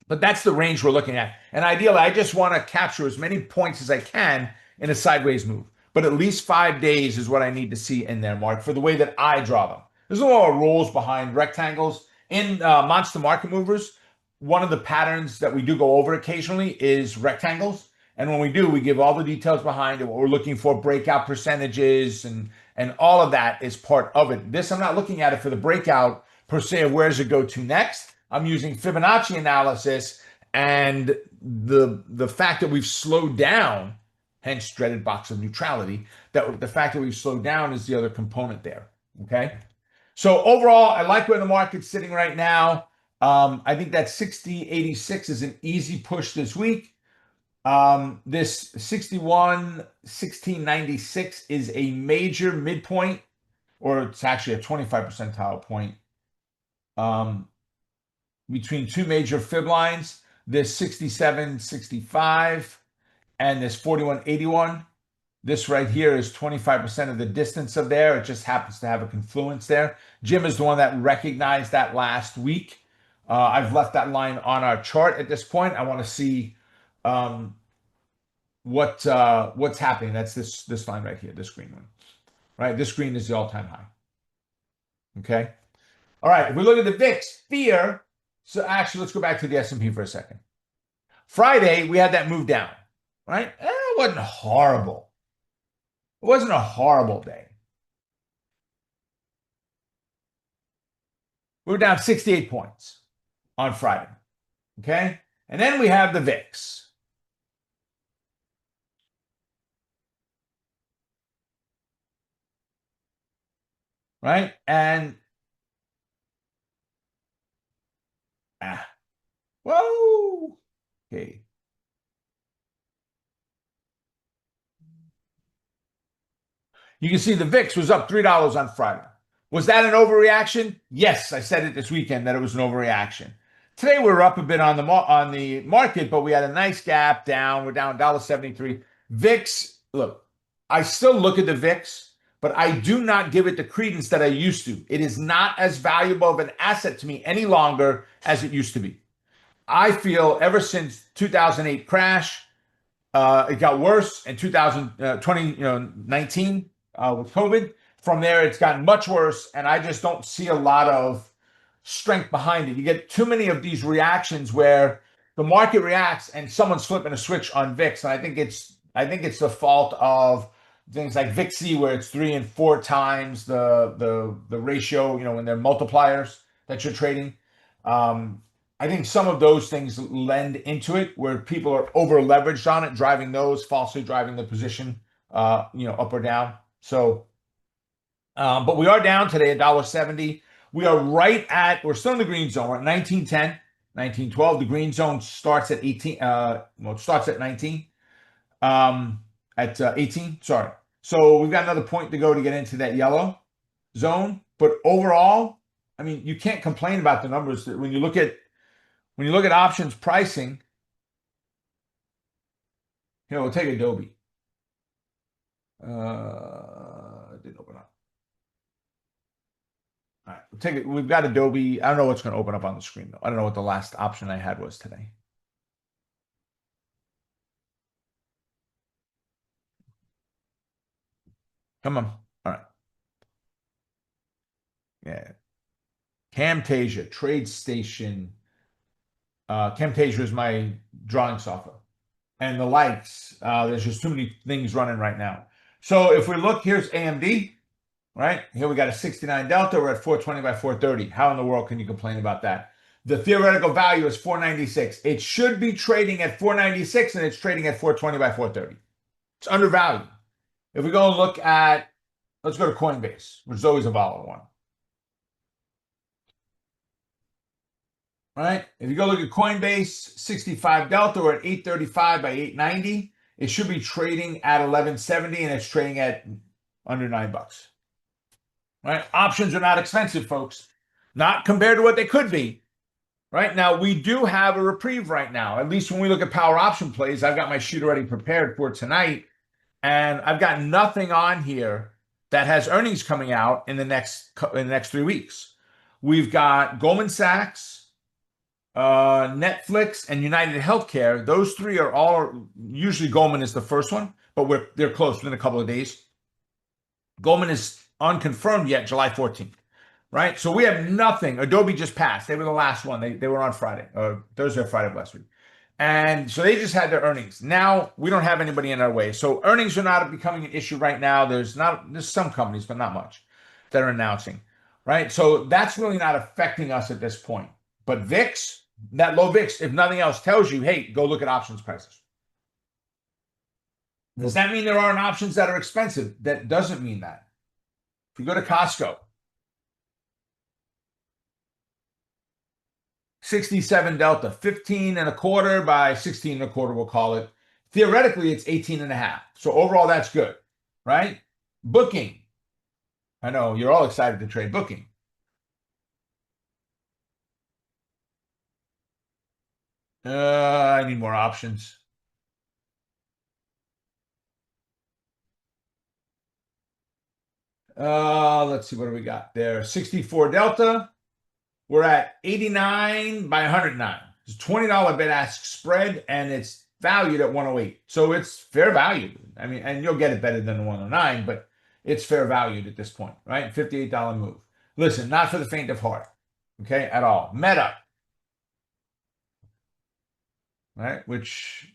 But that's the range we're looking at. And ideally, I just want to capture as many points as I can in a sideways move. But at least 5 days is what I need to see in there, Mark, for the way that I draw them. There's a lot of rules behind rectangles. In Monster Market Movers, one of the patterns that we do go over occasionally is rectangles. And when we do, we give all the details behind it, what we're looking for, breakout percentages, and all of that is part of it. This, I'm not looking at it for the breakout per se of where does it go to next. I'm using Fibonacci analysis and the fact that we've slowed down, hence dreaded box of neutrality, that the fact that we've slowed down is the other component there. Okay. So overall, I like where the market's sitting right now. I think that 60.86 is an easy push this week. This 61.1696 is a major midpoint, or it's actually a 25 percentile point. Between two major fib lines, this 67.65 and this 41.81. This right here is 25% of the distance of there. It just happens to have a confluence there. Jim is the one that recognized that last week. I've left that line on our chart at this point. I want to see what's happening. That's this line right here, this green one. Right? This green is the all-time high. Okay. All right. If we look at the VIX, fear. So actually, let's go back to the S&P for a second. Friday, we had that move down, right? It wasn't horrible. It wasn't a horrible day. We were down 68 points on Friday, okay? And then we have the VIX. Right? And, whoa, okay. You can see the VIX was up $3 on Friday. Was that an overreaction? Yes, I said it this weekend that it was an overreaction. Today we're up a bit on the market, but we had a nice gap down. We're down $1.73. VIX, look, I still look at the VIX, but I do not give it the credence that I used to. It is not as valuable of an asset to me any longer as it used to be. I feel ever since 2008 crash, it got worse in 2019 with COVID. From there, it's gotten much worse, and I just don't see a lot of strength behind it. You get too many of these reactions where the market reacts and someone's flipping a switch on VIX, and I think it's the fault of things like VIXY, where it's 3 and 4 times the ratio, when they're multipliers that you're trading. I think some of those things lend into it, where people are over leveraged on it, driving those, falsely driving the position, up or down. So, but we are down today $1.70. We're still in the green zone. We're at 1910, 1912. The green zone starts at 18. It starts at 19. At 18. Sorry. So we've got another point to go to get into that yellow zone. But overall, I mean, you can't complain about the numbers. When you look at options pricing, here, we'll take Adobe. It didn't open up. All right, we'll take it. We've got Adobe. I don't know what's going to open up on the screen, though. I don't know what the last option I had was today. Come on. All right. Yeah. Camtasia, TradeStation. Camtasia is my drawing software. and the likes. There's just too many things running right now. So if we look, here's AMD, right? Here we got a 69 delta. We're at 420 by 430. How in the world can you complain about that? The theoretical value is 496. It should be trading at 496, and it's trading at 420 by 430. It's undervalued. If we go and look at, let's go to Coinbase, which is always a volatile one. All right. If you go look at Coinbase, 65 delta, we're at 835 by 890. It should be trading at 1170, and it's trading at under $9. Right? Options are not expensive, folks. Not compared to what they could be. Right now, we do have a reprieve right now. At least when we look at power option plays, I've got my sheet already prepared for tonight, and I've got nothing on here that has earnings coming out in the next 3 weeks. We've got Goldman Sachs, Netflix, and United Healthcare. Those three are all, usually Goldman is the first one, but they're close within a couple of days. Goldman is unconfirmed yet, July 14th, right? So we have nothing. Adobe just passed. They were the last one. They were on Friday, or Thursday or Friday of last week. And so they just had their earnings. Now we don't have anybody in our way. So earnings are not becoming an issue right now. There's some companies, but not much, that are announcing, right? So that's really not affecting us at this point. But VIX, that low VIX, if nothing else, tells you, hey, go look at options prices. Does that mean there aren't options that are expensive? That doesn't mean that. If you go to Costco, 67 delta, 15 and a quarter by 16 and a quarter, we'll call it. Theoretically, it's 18 and a half. So overall, that's good, right? Booking. I know you're all excited to trade Booking. I need more options. Let's see, what do we got there? 64 delta. We're at 89 by 109. It's a $20 bid ask spread, and it's valued at 108. So it's fair value. I mean, and you'll get it better than the 109, but it's fair valued at this point, right? $58 move. Listen, not for the faint of heart, okay, at all. Meta, right? Which,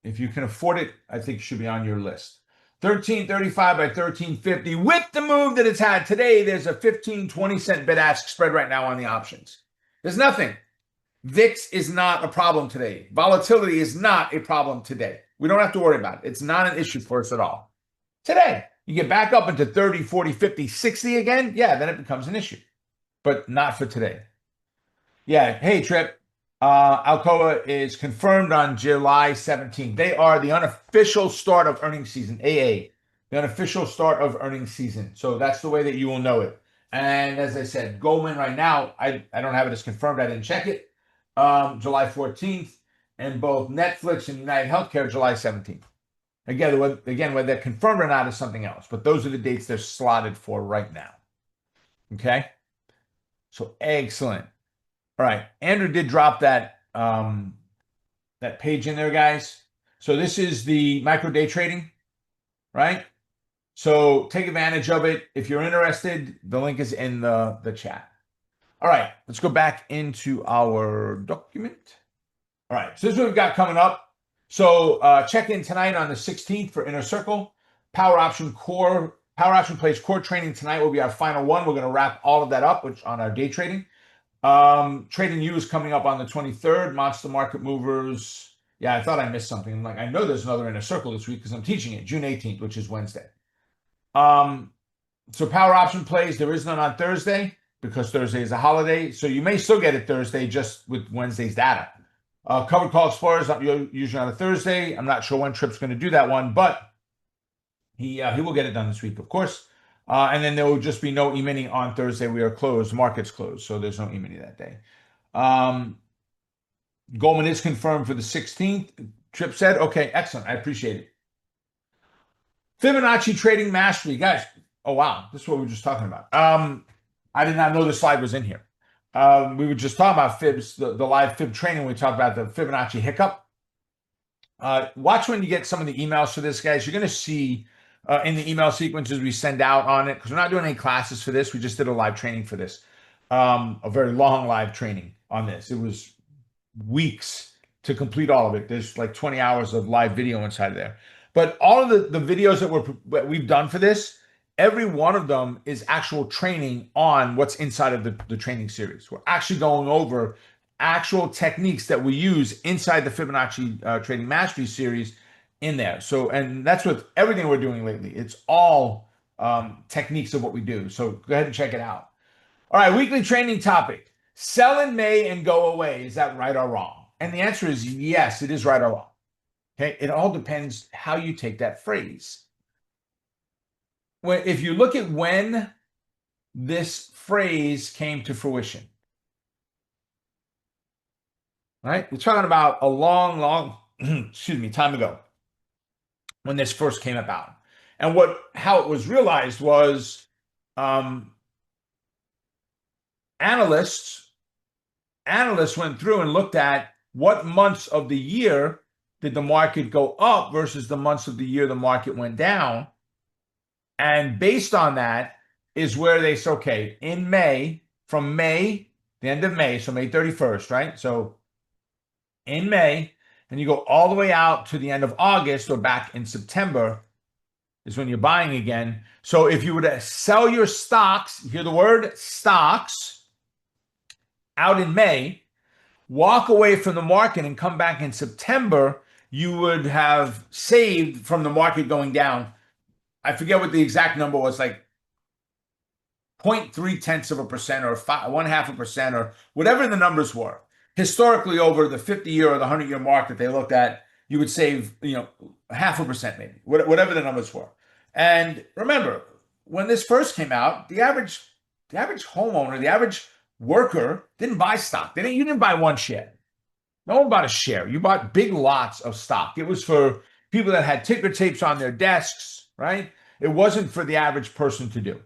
if you can afford it, I think should be on your list. 1335 by 1350 with the move that it's had today. There's a 15-20 cent bid ask spread right now on the options. There's nothing. VIX is not a problem today. Volatility is not a problem today. We don't have to worry about it. It's not an issue for us at all. Today, you get back up into 30, 40, 50, 60 again, yeah, then it becomes an issue. But not for today. Yeah, hey, Trip. Alcoa is confirmed on July 17th. They are the unofficial start of earnings season, AA, the unofficial start of earnings season. So that's the way that you will know it. And as I said, Goldman right now, I don't have it as confirmed. I didn't check it. July 14th, and both Netflix and United Healthcare, July 17th. Again, whether they're confirmed or not is something else. But those are the dates they're slotted for right now. Okay? So excellent. All right, Andrew did drop that that page in there, guys. So this is the micro day trading, right? So take advantage of it. If you're interested, the link is in the chat. All right, let's go back into our document. All right, so this is what we've got coming up. So check in tonight on the 16th for Inner Circle. Power Option Plays core training tonight will be our final one. We're going to wrap all of that up on our day trading. Trading You is coming up on the 23rd. Monster Market Movers. Yeah, I thought I missed something. I'm like, I know there's another Inner Circle this week because I'm teaching it, June 18th, which is Wednesday. So Power Option Plays, there is none on Thursday because Thursday is a holiday. So you may still get it Thursday just with Wednesday's data. Covered Call Explorers usually on a Thursday. I'm not sure when Trip's going to do that one, but he will get it done this week, of course. And then there will just be no E-mini on Thursday. We are closed. Market's closed, so there's no E-mini that day. Goldman is confirmed for the 16th. Trip said, okay, excellent. I appreciate it. Fibonacci Trading Mastery. Guys, oh, wow. This is what we were just talking about. I did not know this slide was in here. We were just talking about fibs, the live fib training. We talked about the Fibonacci hiccup. Watch when you get some of the emails for this, guys. You're going to see in the email sequences we send out on it, because we're not doing any classes for this. We just did a live training for this, a very long live training on this. It was weeks to complete all of it. There's like 20 hours of live video inside of there. But all of the videos that we've done for this, every one of them is actual training on what's inside of the training series. We're actually going over actual techniques that we use inside the Fibonacci Trading Mastery series in there. So, and that's with everything we're doing lately. It's all techniques of what we do. So go ahead and check it out. All right, weekly training topic. Sell in May and go away. Is that right or wrong? And the answer is yes, it is right or wrong. Okay, it all depends how you take that phrase. If you look at when this phrase came to fruition, right? We're talking about a long, excuse me, time ago when this first came about. And how it was realized was analysts went through and looked at what months of the year did the market go up versus the months of the year the market went down. And based on that is where they say, okay, in May, from May, the end of May, so May 31st, right? So in May, and you go all the way out to the end of August or back in September is when you're buying again. So if you were to sell your stocks, you hear the word stocks, out in May, walk away from the market and come back in September, you would have saved from the market going down. I forget what the exact number was, like 0.3% or 1/2% or whatever the numbers were. Historically, over the 50-year or the 100-year mark that they looked at, you would save, 0.5% maybe, whatever the numbers were. And remember, when this first came out, the average homeowner, the average worker didn't buy stock. You didn't buy one share. No one bought a share. You bought big lots of stock. It was for people that had ticker tapes on their desks, right? It wasn't for the average person to do.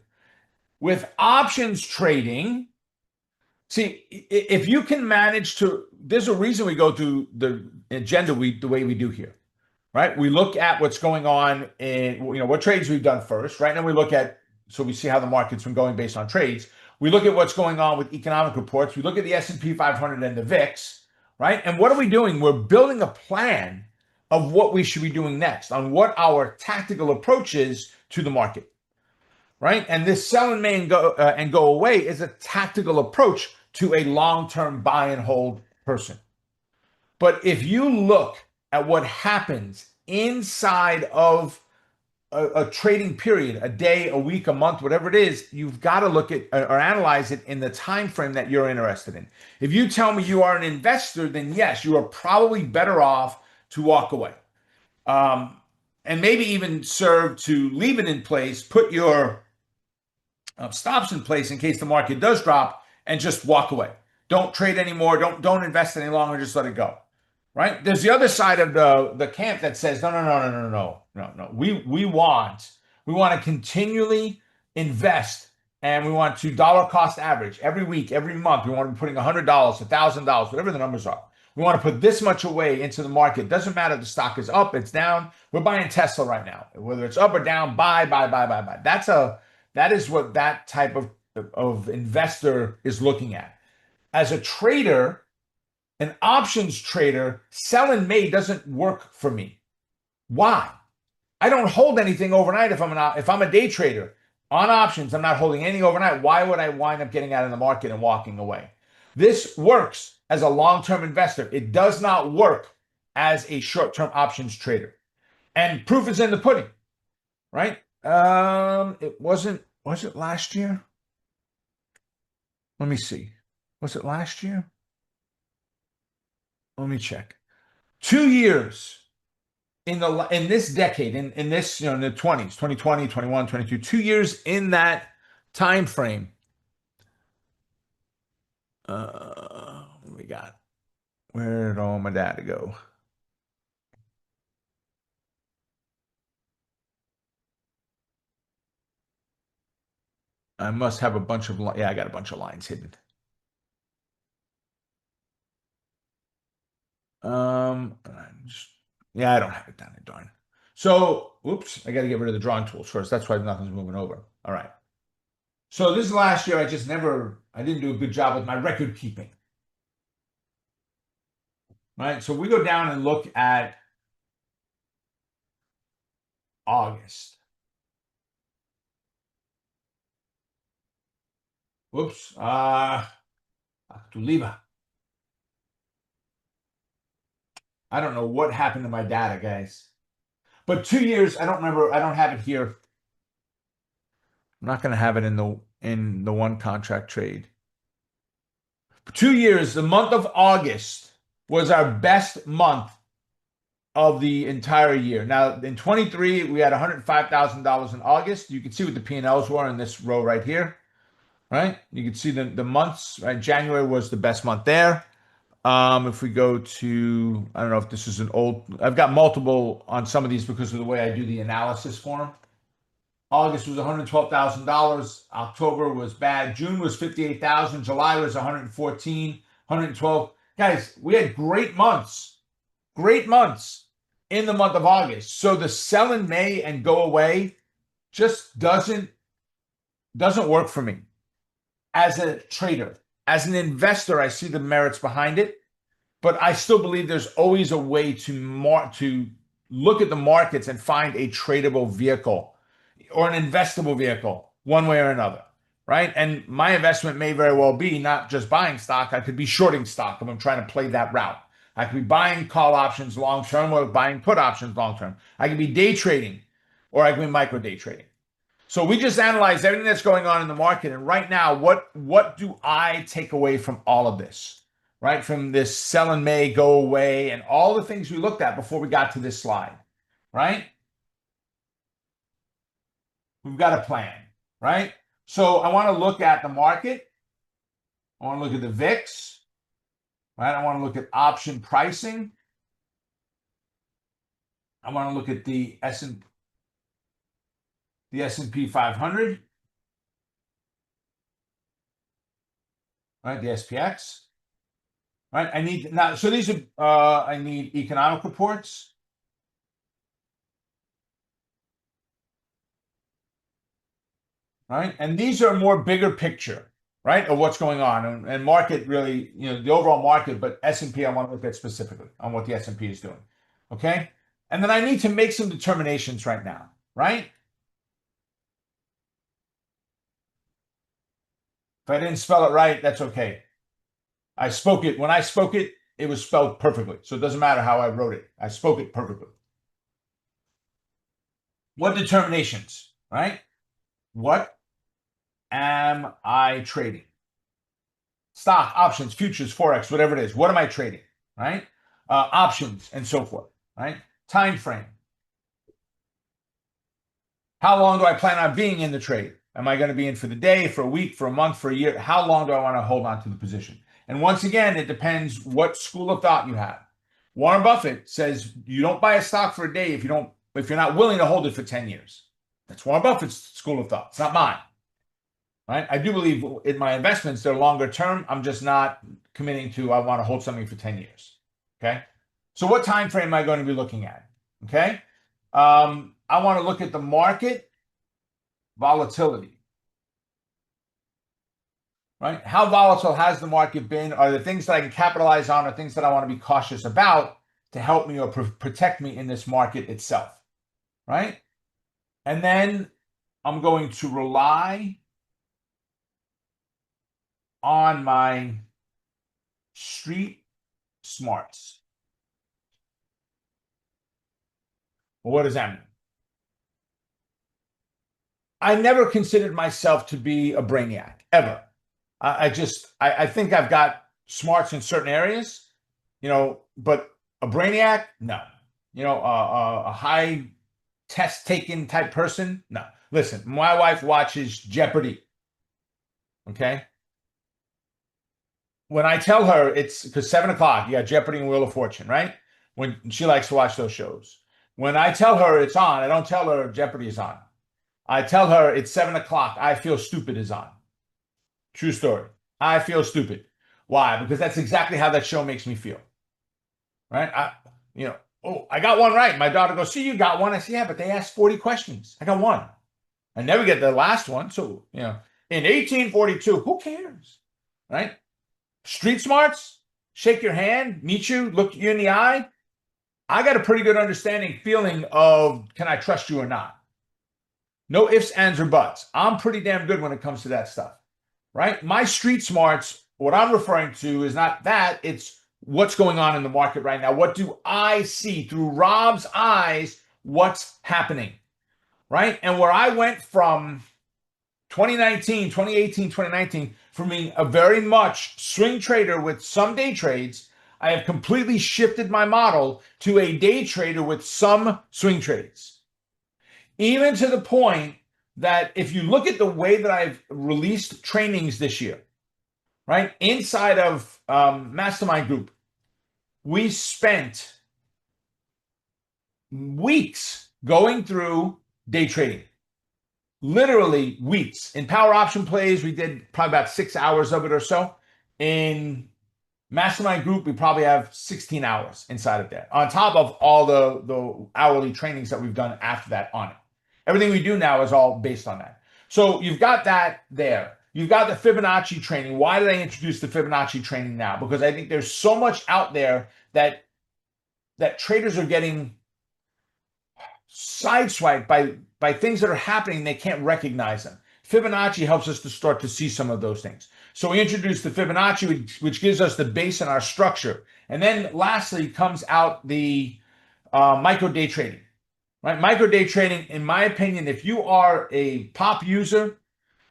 With options trading, see, if you can manage to, there's a reason we go through the agenda the way we do here, right? We look at what's going on in, what trades we've done first, right? And we look at, so we see how the market's been going based on trades. We look at what's going on with economic reports. We look at the S&P 500 and the VIX, right? And what are we doing? We're building a plan of what we should be doing next, on what our tactical approach is to the market, right? And this sell in May and go away is a tactical approach to a long-term buy and hold person. But if you look at what happens inside of a trading period, a day, a week, a month, whatever it is, you've got to look at or analyze it in the time frame that you're interested in. If you tell me you are an investor, then yes, you are probably better off to walk away. And maybe even serve to leave it in place, put your stops in place in case the market does drop, and just walk away. Don't trade anymore. Don't invest any longer. Just let it go. Right? There's the other side of the camp that says, no. We want to continually invest, and we want to dollar cost average every week, every month. We want to be putting $100, $1,000, whatever the numbers are. We want to put this much away into the market. Doesn't matter if the stock is up, it's down. We're buying Tesla right now. Whether it's up or down, buy. That is what that type of investor is looking at. As a trader, an options trader, sell in May doesn't work for me. Why? I don't hold anything overnight if I'm a day trader. On options, I'm not holding anything overnight. Why would I wind up getting out of the market and walking away? This works as a long-term investor. It does not work as a short-term options trader. And proof is in the pudding, right? Was it last year? Let me see. Was it last year? Let me check. 2 years in this decade, in this, in the 20s, 2020, 21, 22, 2 years in that time frame. What we got? Where did all my data go? I must have a bunch of, I got a bunch of lines hidden. Yeah, I don't have it down there, darn. So, oops, I got to get rid of the drawing tools first. That's why nothing's moving over. All right. So this last year, I didn't do a good job with my record keeping. right? So we go down and look at August. Whoops. Tuliva. I don't know what happened to my data, guys. But 2 years, I don't remember. I don't have it here. I'm not going to have it in the one contract trade. For 2 years, the month of August was our best month of the entire year. Now, in 23, we had $105,000 in August. You can see what the P&Ls were in this row right here, right? You can see the months, right? January was the best month there. If we go to, I don't know if this is an old, I've got multiple on some of these because of the way I do the analysis for them. August was $112,000. October was bad. June was 58,000. July was 114, 112. Guys, we had great months in the month of August. So the sell in May and go away just doesn't work for me. As a trader, as an investor, I see the merits behind it, but I still believe there's always a way to look at the markets and find a tradable vehicle or an investable vehicle, one way or another, right? And my investment may very well be not just buying stock. I could be shorting stock if I'm trying to play that route. I could be buying call options long-term or buying put options long-term. I could be day trading or I could be micro day trading. So we just analyzed everything that's going on in the market. And right now, what do I take away from all of this, right? From this sell in May, go away, and all the things we looked at before we got to this slide, right? We've got a plan, right? So I want to look at the market. I want to look at the VIX, right? I want to look at option pricing. I want to look at the S&P 500, right? The SPX, right? I need now. So these are I need economic reports. Right? And these are more bigger picture, right, of what's going on and market really, the overall market, but S&P I want to look at specifically on what the S&P is doing. Okay? And then I need to make some determinations right now, right? If I didn't spell it right, that's okay. I spoke it. When I spoke it, it was spelled perfectly. So it doesn't matter how I wrote it. I spoke it perfectly. What determinations, right? What am I trading? Stock, options, futures, Forex, whatever it is. What am I trading, right? Options and so forth, right? Time frame. How long do I plan on being in the trade? Am I going to be in for the day, for a week, for a month, for a year? How long do I want to hold on to the position? And once again, it depends what school of thought you have. Warren Buffett says you don't buy a stock for a day if you're not willing to hold it for 10 years. That's Warren Buffett's school of thought. It's not mine. Right? I do believe in my investments, they're longer term. I'm just not committing to I want to hold something for 10 years. Okay. So what time frame am I going to be looking at? Okay. I want to look at the market volatility. Right? How volatile has the market been? Are there things that I can capitalize on or things that I want to be cautious about to help me or protect me in this market itself? Right? And then I'm going to rely on my street smarts. Well, what does that mean? I never considered myself to be a brainiac, ever. I think I've got smarts in certain areas, but a brainiac, no. A high test taking type person, no. Listen, my wife watches Jeopardy. Okay. When I tell her it's because 7 o'clock, you got Jeopardy and Wheel of Fortune, right? When she likes to watch those shows. When I tell her it's on, I don't tell her Jeopardy is on. I tell her it's 7 o'clock. I Feel Stupid is on. True story. I feel stupid. Why? Because that's exactly how that show makes me feel. Right? I got one right. My daughter goes, see, you got one. I say, yeah, but they asked 40 questions. I got one. I never get the last one. So, in 1842, who cares? Right? Street smarts, shake your hand, meet you, look you in the eye, I got a pretty good understanding, feeling of can I trust you or not? No ifs, ands, or buts. I'm pretty damn good when it comes to that stuff, right? My street smarts, what I'm referring to is not that, it's what's going on in the market right now. What do I see through Rob's eyes? What's happening, right? And where I went from 2019, 2018, 2019, from being a very much swing trader with some day trades, I have completely shifted my model to a day trader with some swing trades. Even to the point that if you look at the way that I've released trainings this year, right, inside of Mastermind Group, we spent weeks going through day trading. Literally weeks. In power option plays, we did probably about 6 hours of it or so. In Mastermind Group, we probably have 16 hours inside of there, on top of all the hourly trainings that we've done after that on it. Everything we do now is all based on that. So you've got that there. You've got the Fibonacci training. Why did I introduce the Fibonacci training now? Because I think there's so much out there that traders are getting sideswiped by things that are happening. They can't recognize them. Fibonacci helps us to start to see some of those things. So we introduced the Fibonacci, which gives us the base in our structure. And then lastly comes out the micro day trading. Right? Micro day trading, in my opinion, if you are a pop user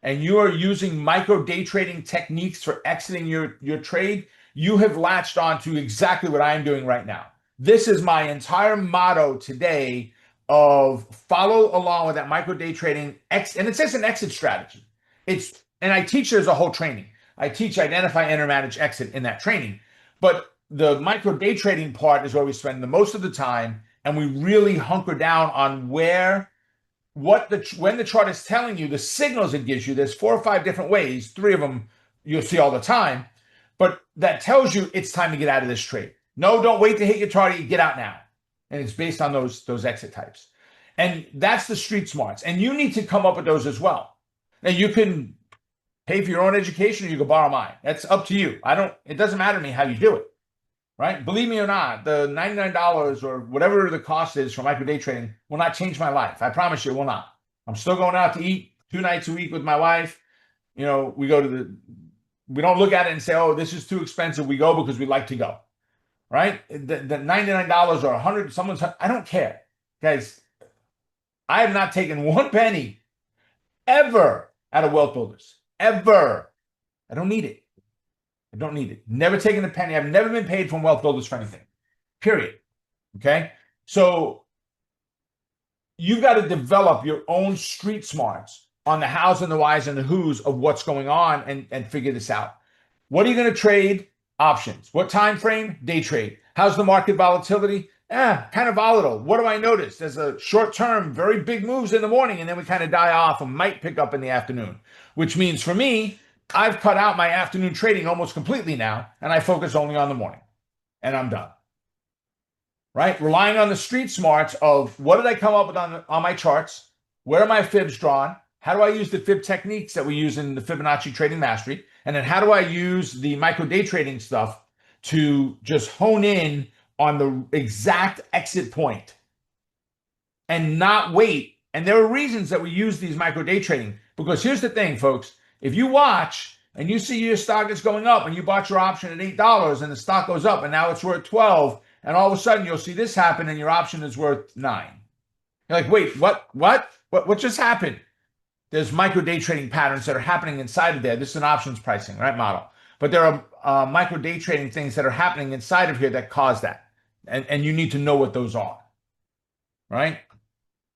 and you are using micro day trading techniques for exiting your trade, you have latched on to exactly what I am doing right now. This is my entire motto today of follow along with that micro day trading, and it says an exit strategy. And I teach there's a whole training. I teach identify, enter, manage, exit in that training. But the micro day trading part is where we spend the most of the time, and we really hunker down on when the chart is telling you the signals it gives you. There's 4 or 5 different ways, 3 of them you'll see all the time, but that tells you it's time to get out of this trade. No, don't wait to hit your target, get out now. And it's based on those exit types. And that's the street smarts. And you need to come up with those as well. Now you can pay for your own education or you can borrow mine. That's up to you. It doesn't matter to me how you do it. Right? Believe me or not, the $99 or whatever the cost is for micro day trading will not change my life. I promise you it will not. I'm still going out to eat 2 nights a week with my wife. You know, we don't look at it and say, oh, this is too expensive. We go because we like to go. Right? The $99 or $100, I don't care. Guys, I have not taken 1 penny ever out of Wealth Builders. Ever. I don't need it. I don't need it. Never taken a penny. I've never been paid from Wealth Builders for anything. Period. Okay? So you've got to develop your own street smarts on the hows and the whys and the whos of what's going on and figure this out. What are you going to trade? Options. What time frame? Day trade. How's the market volatility? Kind of volatile. What do I notice? There's a short term, very big moves in the morning, and then we kind of die off and might pick up in the afternoon, which means for me, I've cut out my afternoon trading almost completely now, and I focus only on the morning, and I'm done. Right? Relying on the street smarts of what did I come up with on my charts? Where are my fibs drawn? How do I use the fib techniques that we use in the Fibonacci Trading Mastery? And then how do I use the micro day trading stuff to just hone in on the exact exit point and not wait? And there are reasons that we use these micro day trading, because here's the thing, folks. If you watch and you see your stock is going up and you bought your option at $8 and the stock goes up and now it's worth 12, and all of a sudden you'll see this happen and your option is worth 9. You're like, wait, what just happened? There's micro day trading patterns that are happening inside of there. This is an options pricing, right, model. But there are micro day trading things that are happening inside of here that cause that. And you need to know what those are, right?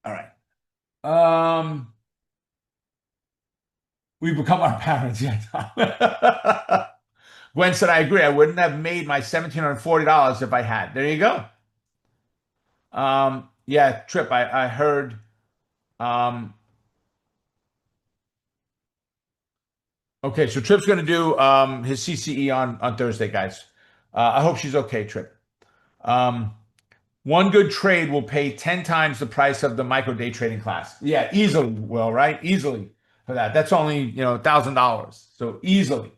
All right. We've become our parents. Yeah. Gwen said, I agree. I wouldn't have made my $1,740 if I had. There you go. Yeah, Trip, I heard. Okay, so Trip's going to do his CCE on Thursday, guys. I hope she's okay, Trip. One good trade will pay 10 times the price of the micro day trading class. Yeah, easily, Will, right? Easily for that. That's only, $1,000. So easily.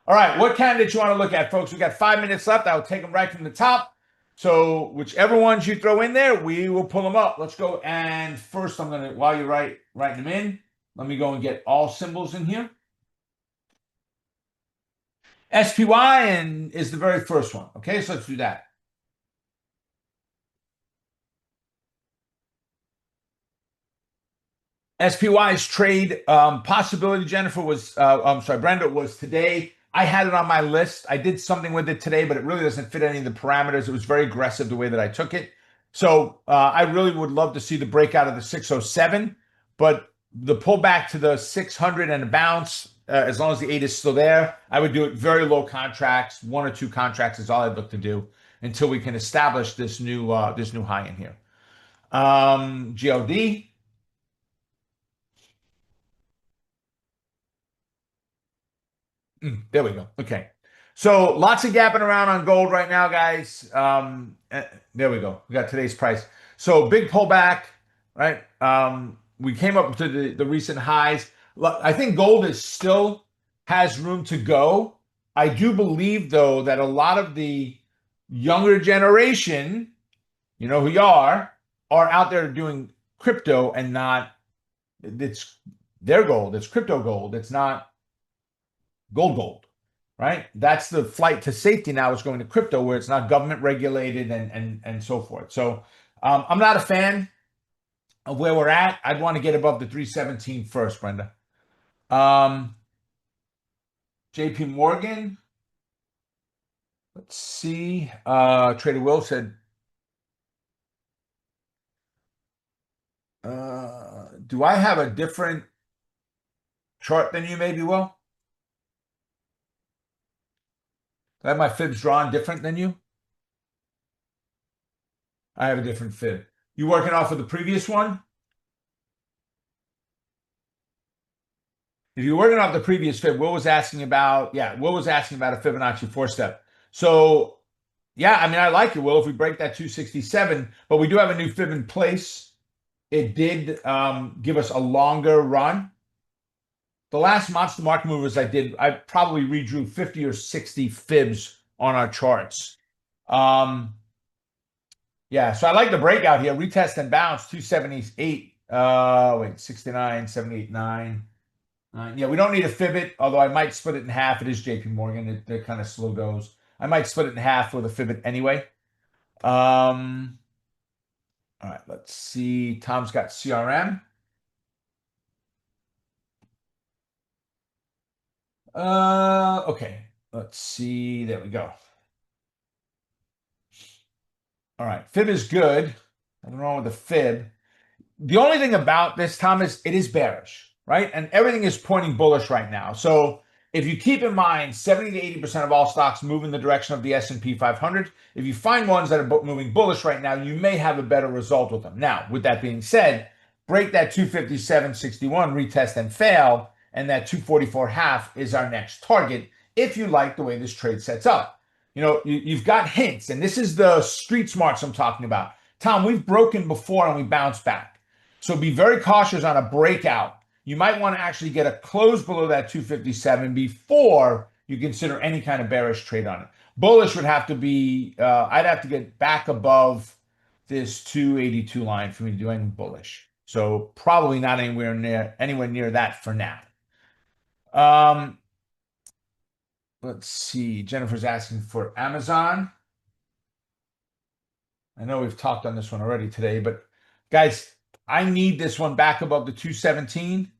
All right, what candidate you want to look at, folks? We got 5 minutes left. I'll take them right from the top. So whichever ones you throw in there, we will pull them up. Let's go. And first, I'm gonna, while you're writing them in, let me go and get all symbols in here. SPY and is the very first one. Okay, so let's do that. SPY's trade possibility, Jennifer, was, I'm sorry, Brenda, was today. I had it on my list. I did something with it today, but it really doesn't fit any of the parameters. It was very aggressive the way that I took it. So I really would love to see the breakout of the 607, but the pullback to the 600 and a bounce, as long as the 8 is still there, I would do it very low contracts. 1 or 2 contracts is all I'd look to do until we can establish this new high in here. GLD. There we go. Okay. So lots of gapping around on gold right now, guys. There we go. We got today's price. So big pullback, right? We came up to the recent highs. I think gold is still has room to go. I do believe, though, that a lot of the younger generation, you know who you are out there doing crypto and not, it's their gold. It's crypto gold. It's not gold, right? That's the flight to safety now, is going to crypto, where it's not government regulated and so forth. So I'm not a fan of where we're at. I'd want to get above the 317 first, Brenda. JP Morgan. Let's see. Trader Will said, do I have a different chart than you, maybe, Will? I have my fibs drawn different than you? I have a different fib. You working off of the previous one? If you're working off the previous fib, Will was asking about, Will was asking about a Fibonacci 4-step. So, yeah, I mean, I like it, Will, if we break that 267, but we do have a new fib in place. It did give us a longer run. The last monster market movers I did, I probably redrew 50 or 60 fibs on our charts. Yeah, so I like the breakout here. Retest and bounce, 278. 69, 78, 9. Yeah, we don't need to fib it, although I might split it in half. It is JP Morgan. They're kind of slow goes. I might split it in half with a fib it anyway. All right, let's see. Tom's got CRM. Okay, let's see. There we go. All right, fib is good. Nothing wrong with the fib. The only thing about this, Tom, is it is bearish, right? And everything is pointing bullish right now. So if you keep in mind, 70 to 80% of all stocks move in the direction of the S&P 500. If you find ones that are moving bullish right now, you may have a better result with them. Now, with that being said, break that 257.61, retest and fail, and that 244.5 is our next target if you like the way this trade sets up. You know, you've got hints, and this is the street smarts I'm talking about. Tom, we've broken before and we bounced back. So be very cautious on a breakout. You might want to actually get a close below that 257 before you consider any kind of bearish trade on it. Bullish would have to be, I'd have to get back above this 282 line for me to do anything bullish. So probably not anywhere near that for now. Let's see. Jennifer's asking for Amazon. I know we've talked on this one already today, but guys, I need this one back above the 217.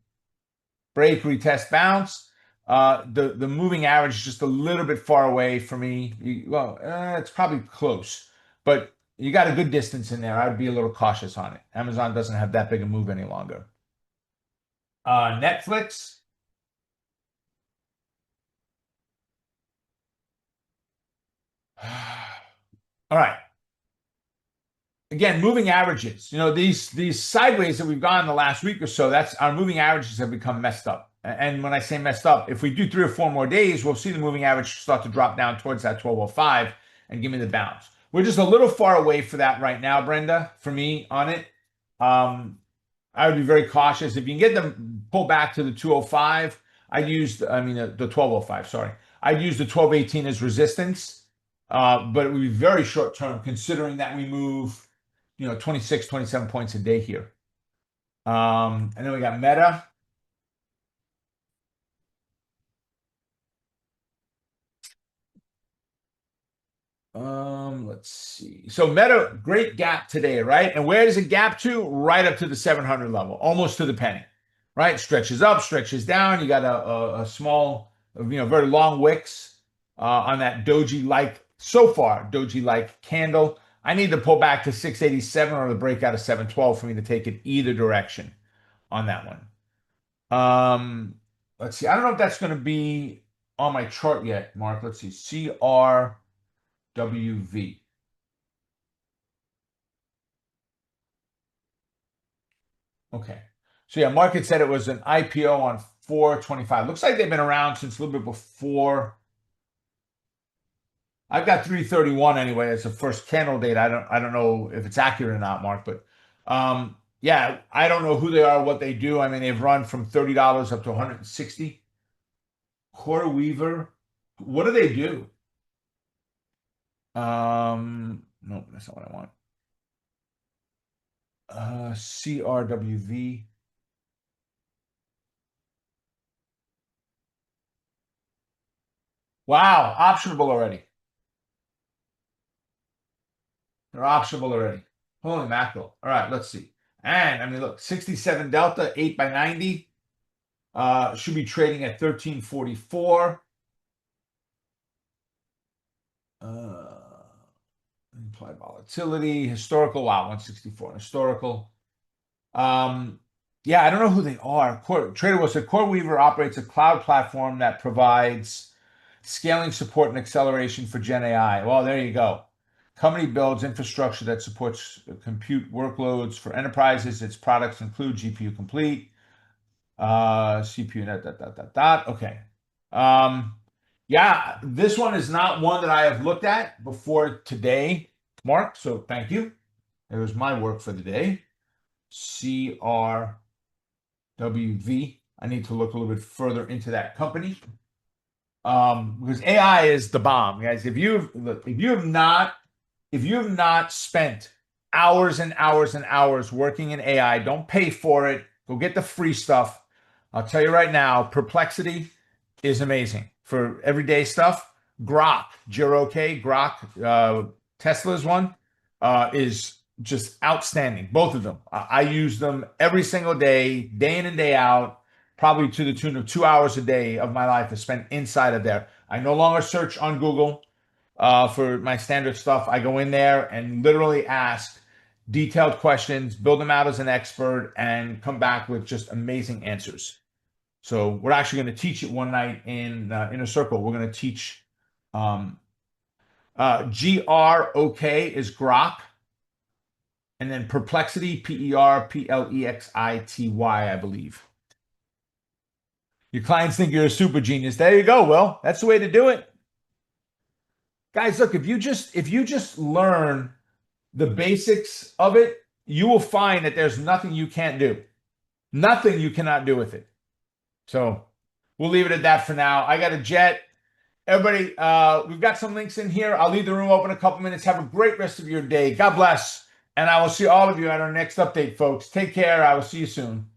Break, retest, bounce. The moving average is just a little bit far away for me. Well, it's probably close, but you got a good distance in there. I'd be a little cautious on it. Amazon doesn't have that big a move any longer. Netflix. All right. Again, moving averages. You know, these sideways that we've gone in the last week or so, that's our moving averages have become messed up. And when I say messed up, if we do 3 or 4 more days, we'll see the moving average start to drop down towards that 1205 and give me the bounce. We're just a little far away for that right now, Brenda, for me on it. I would be very cautious. If you can get them pull back to the 205, I'd use, the 1205, sorry. I'd use the 1218 as resistance, but it would be very short term considering that we move, 26, 27 points a day here. And then we got Meta. Let's see. So Meta, great gap today, right? And where does it gap to? Right up to the 700 level, almost to the penny, right? Stretches up, stretches down. You got a small, very long wicks on that doji-like, so far, doji-like candle. I need to pull back to 687 or the breakout of 712 for me to take it either direction on that one. Let's see. I don't know if that's going to be on my chart yet, Mark. Let's see. CRWV. Okay. So yeah, market said it was an IPO on 425. Looks like they've been around since a little bit before. I've got 331 anyway as the first candle date. I don't know if it's accurate or not, Mark, but yeah, I don't know who they are, what they do. I mean, they've run from $30 up to 160. Quarter Weaver, what do they do? No, that's not what I want. CRWV. Wow, optionable already. They're optionable already. Holy mackerel. All right, let's see. And I mean, look, 67 Delta, 8 by 90. Should be trading at 1344. Implied volatility, historical. Wow, 164 historical. Yeah, I don't know who they are. Trader was said Core Weaver operates a cloud platform that provides scaling support and acceleration for Gen AI. Well, there you go. Company builds infrastructure that supports compute workloads for enterprises. Its products include GPU Complete, CPU, Okay. Yeah, this one is not one that I have looked at before today, Mark. So thank you. It was my work for the day. CRWV. I need to look a little bit further into that company. Because AI is the bomb, guys. If you have not spent hours and hours and hours working in AI, don't pay for it. Go get the free stuff. I'll tell you right now, Perplexity is amazing for everyday stuff. Grok, Grok, Tesla's one, is just outstanding. Both of them. I use them every single day in and day out, probably to the tune of 2 hours a day of my life is spent inside of there. I no longer search on Google for my standard stuff. I go in there and literally ask detailed questions, build them out as an expert, and come back with just amazing answers. So we're actually going to teach it one night in Inner Circle. We're going to teach GROK is Grok, and then Perplexity, PERPLEXITY, I believe. Your clients think you're a super genius. There you go, Will. That's the way to do it. Guys, look, if you just learn the basics of it, you will find that there's nothing you can't do. Nothing you cannot do with it. So we'll leave it at that for now. I got a jet. Everybody, we've got some links in here. I'll leave the room open a couple minutes. Have a great rest of your day. God bless. And I will see all of you at our next update, folks. Take care. I will see you soon.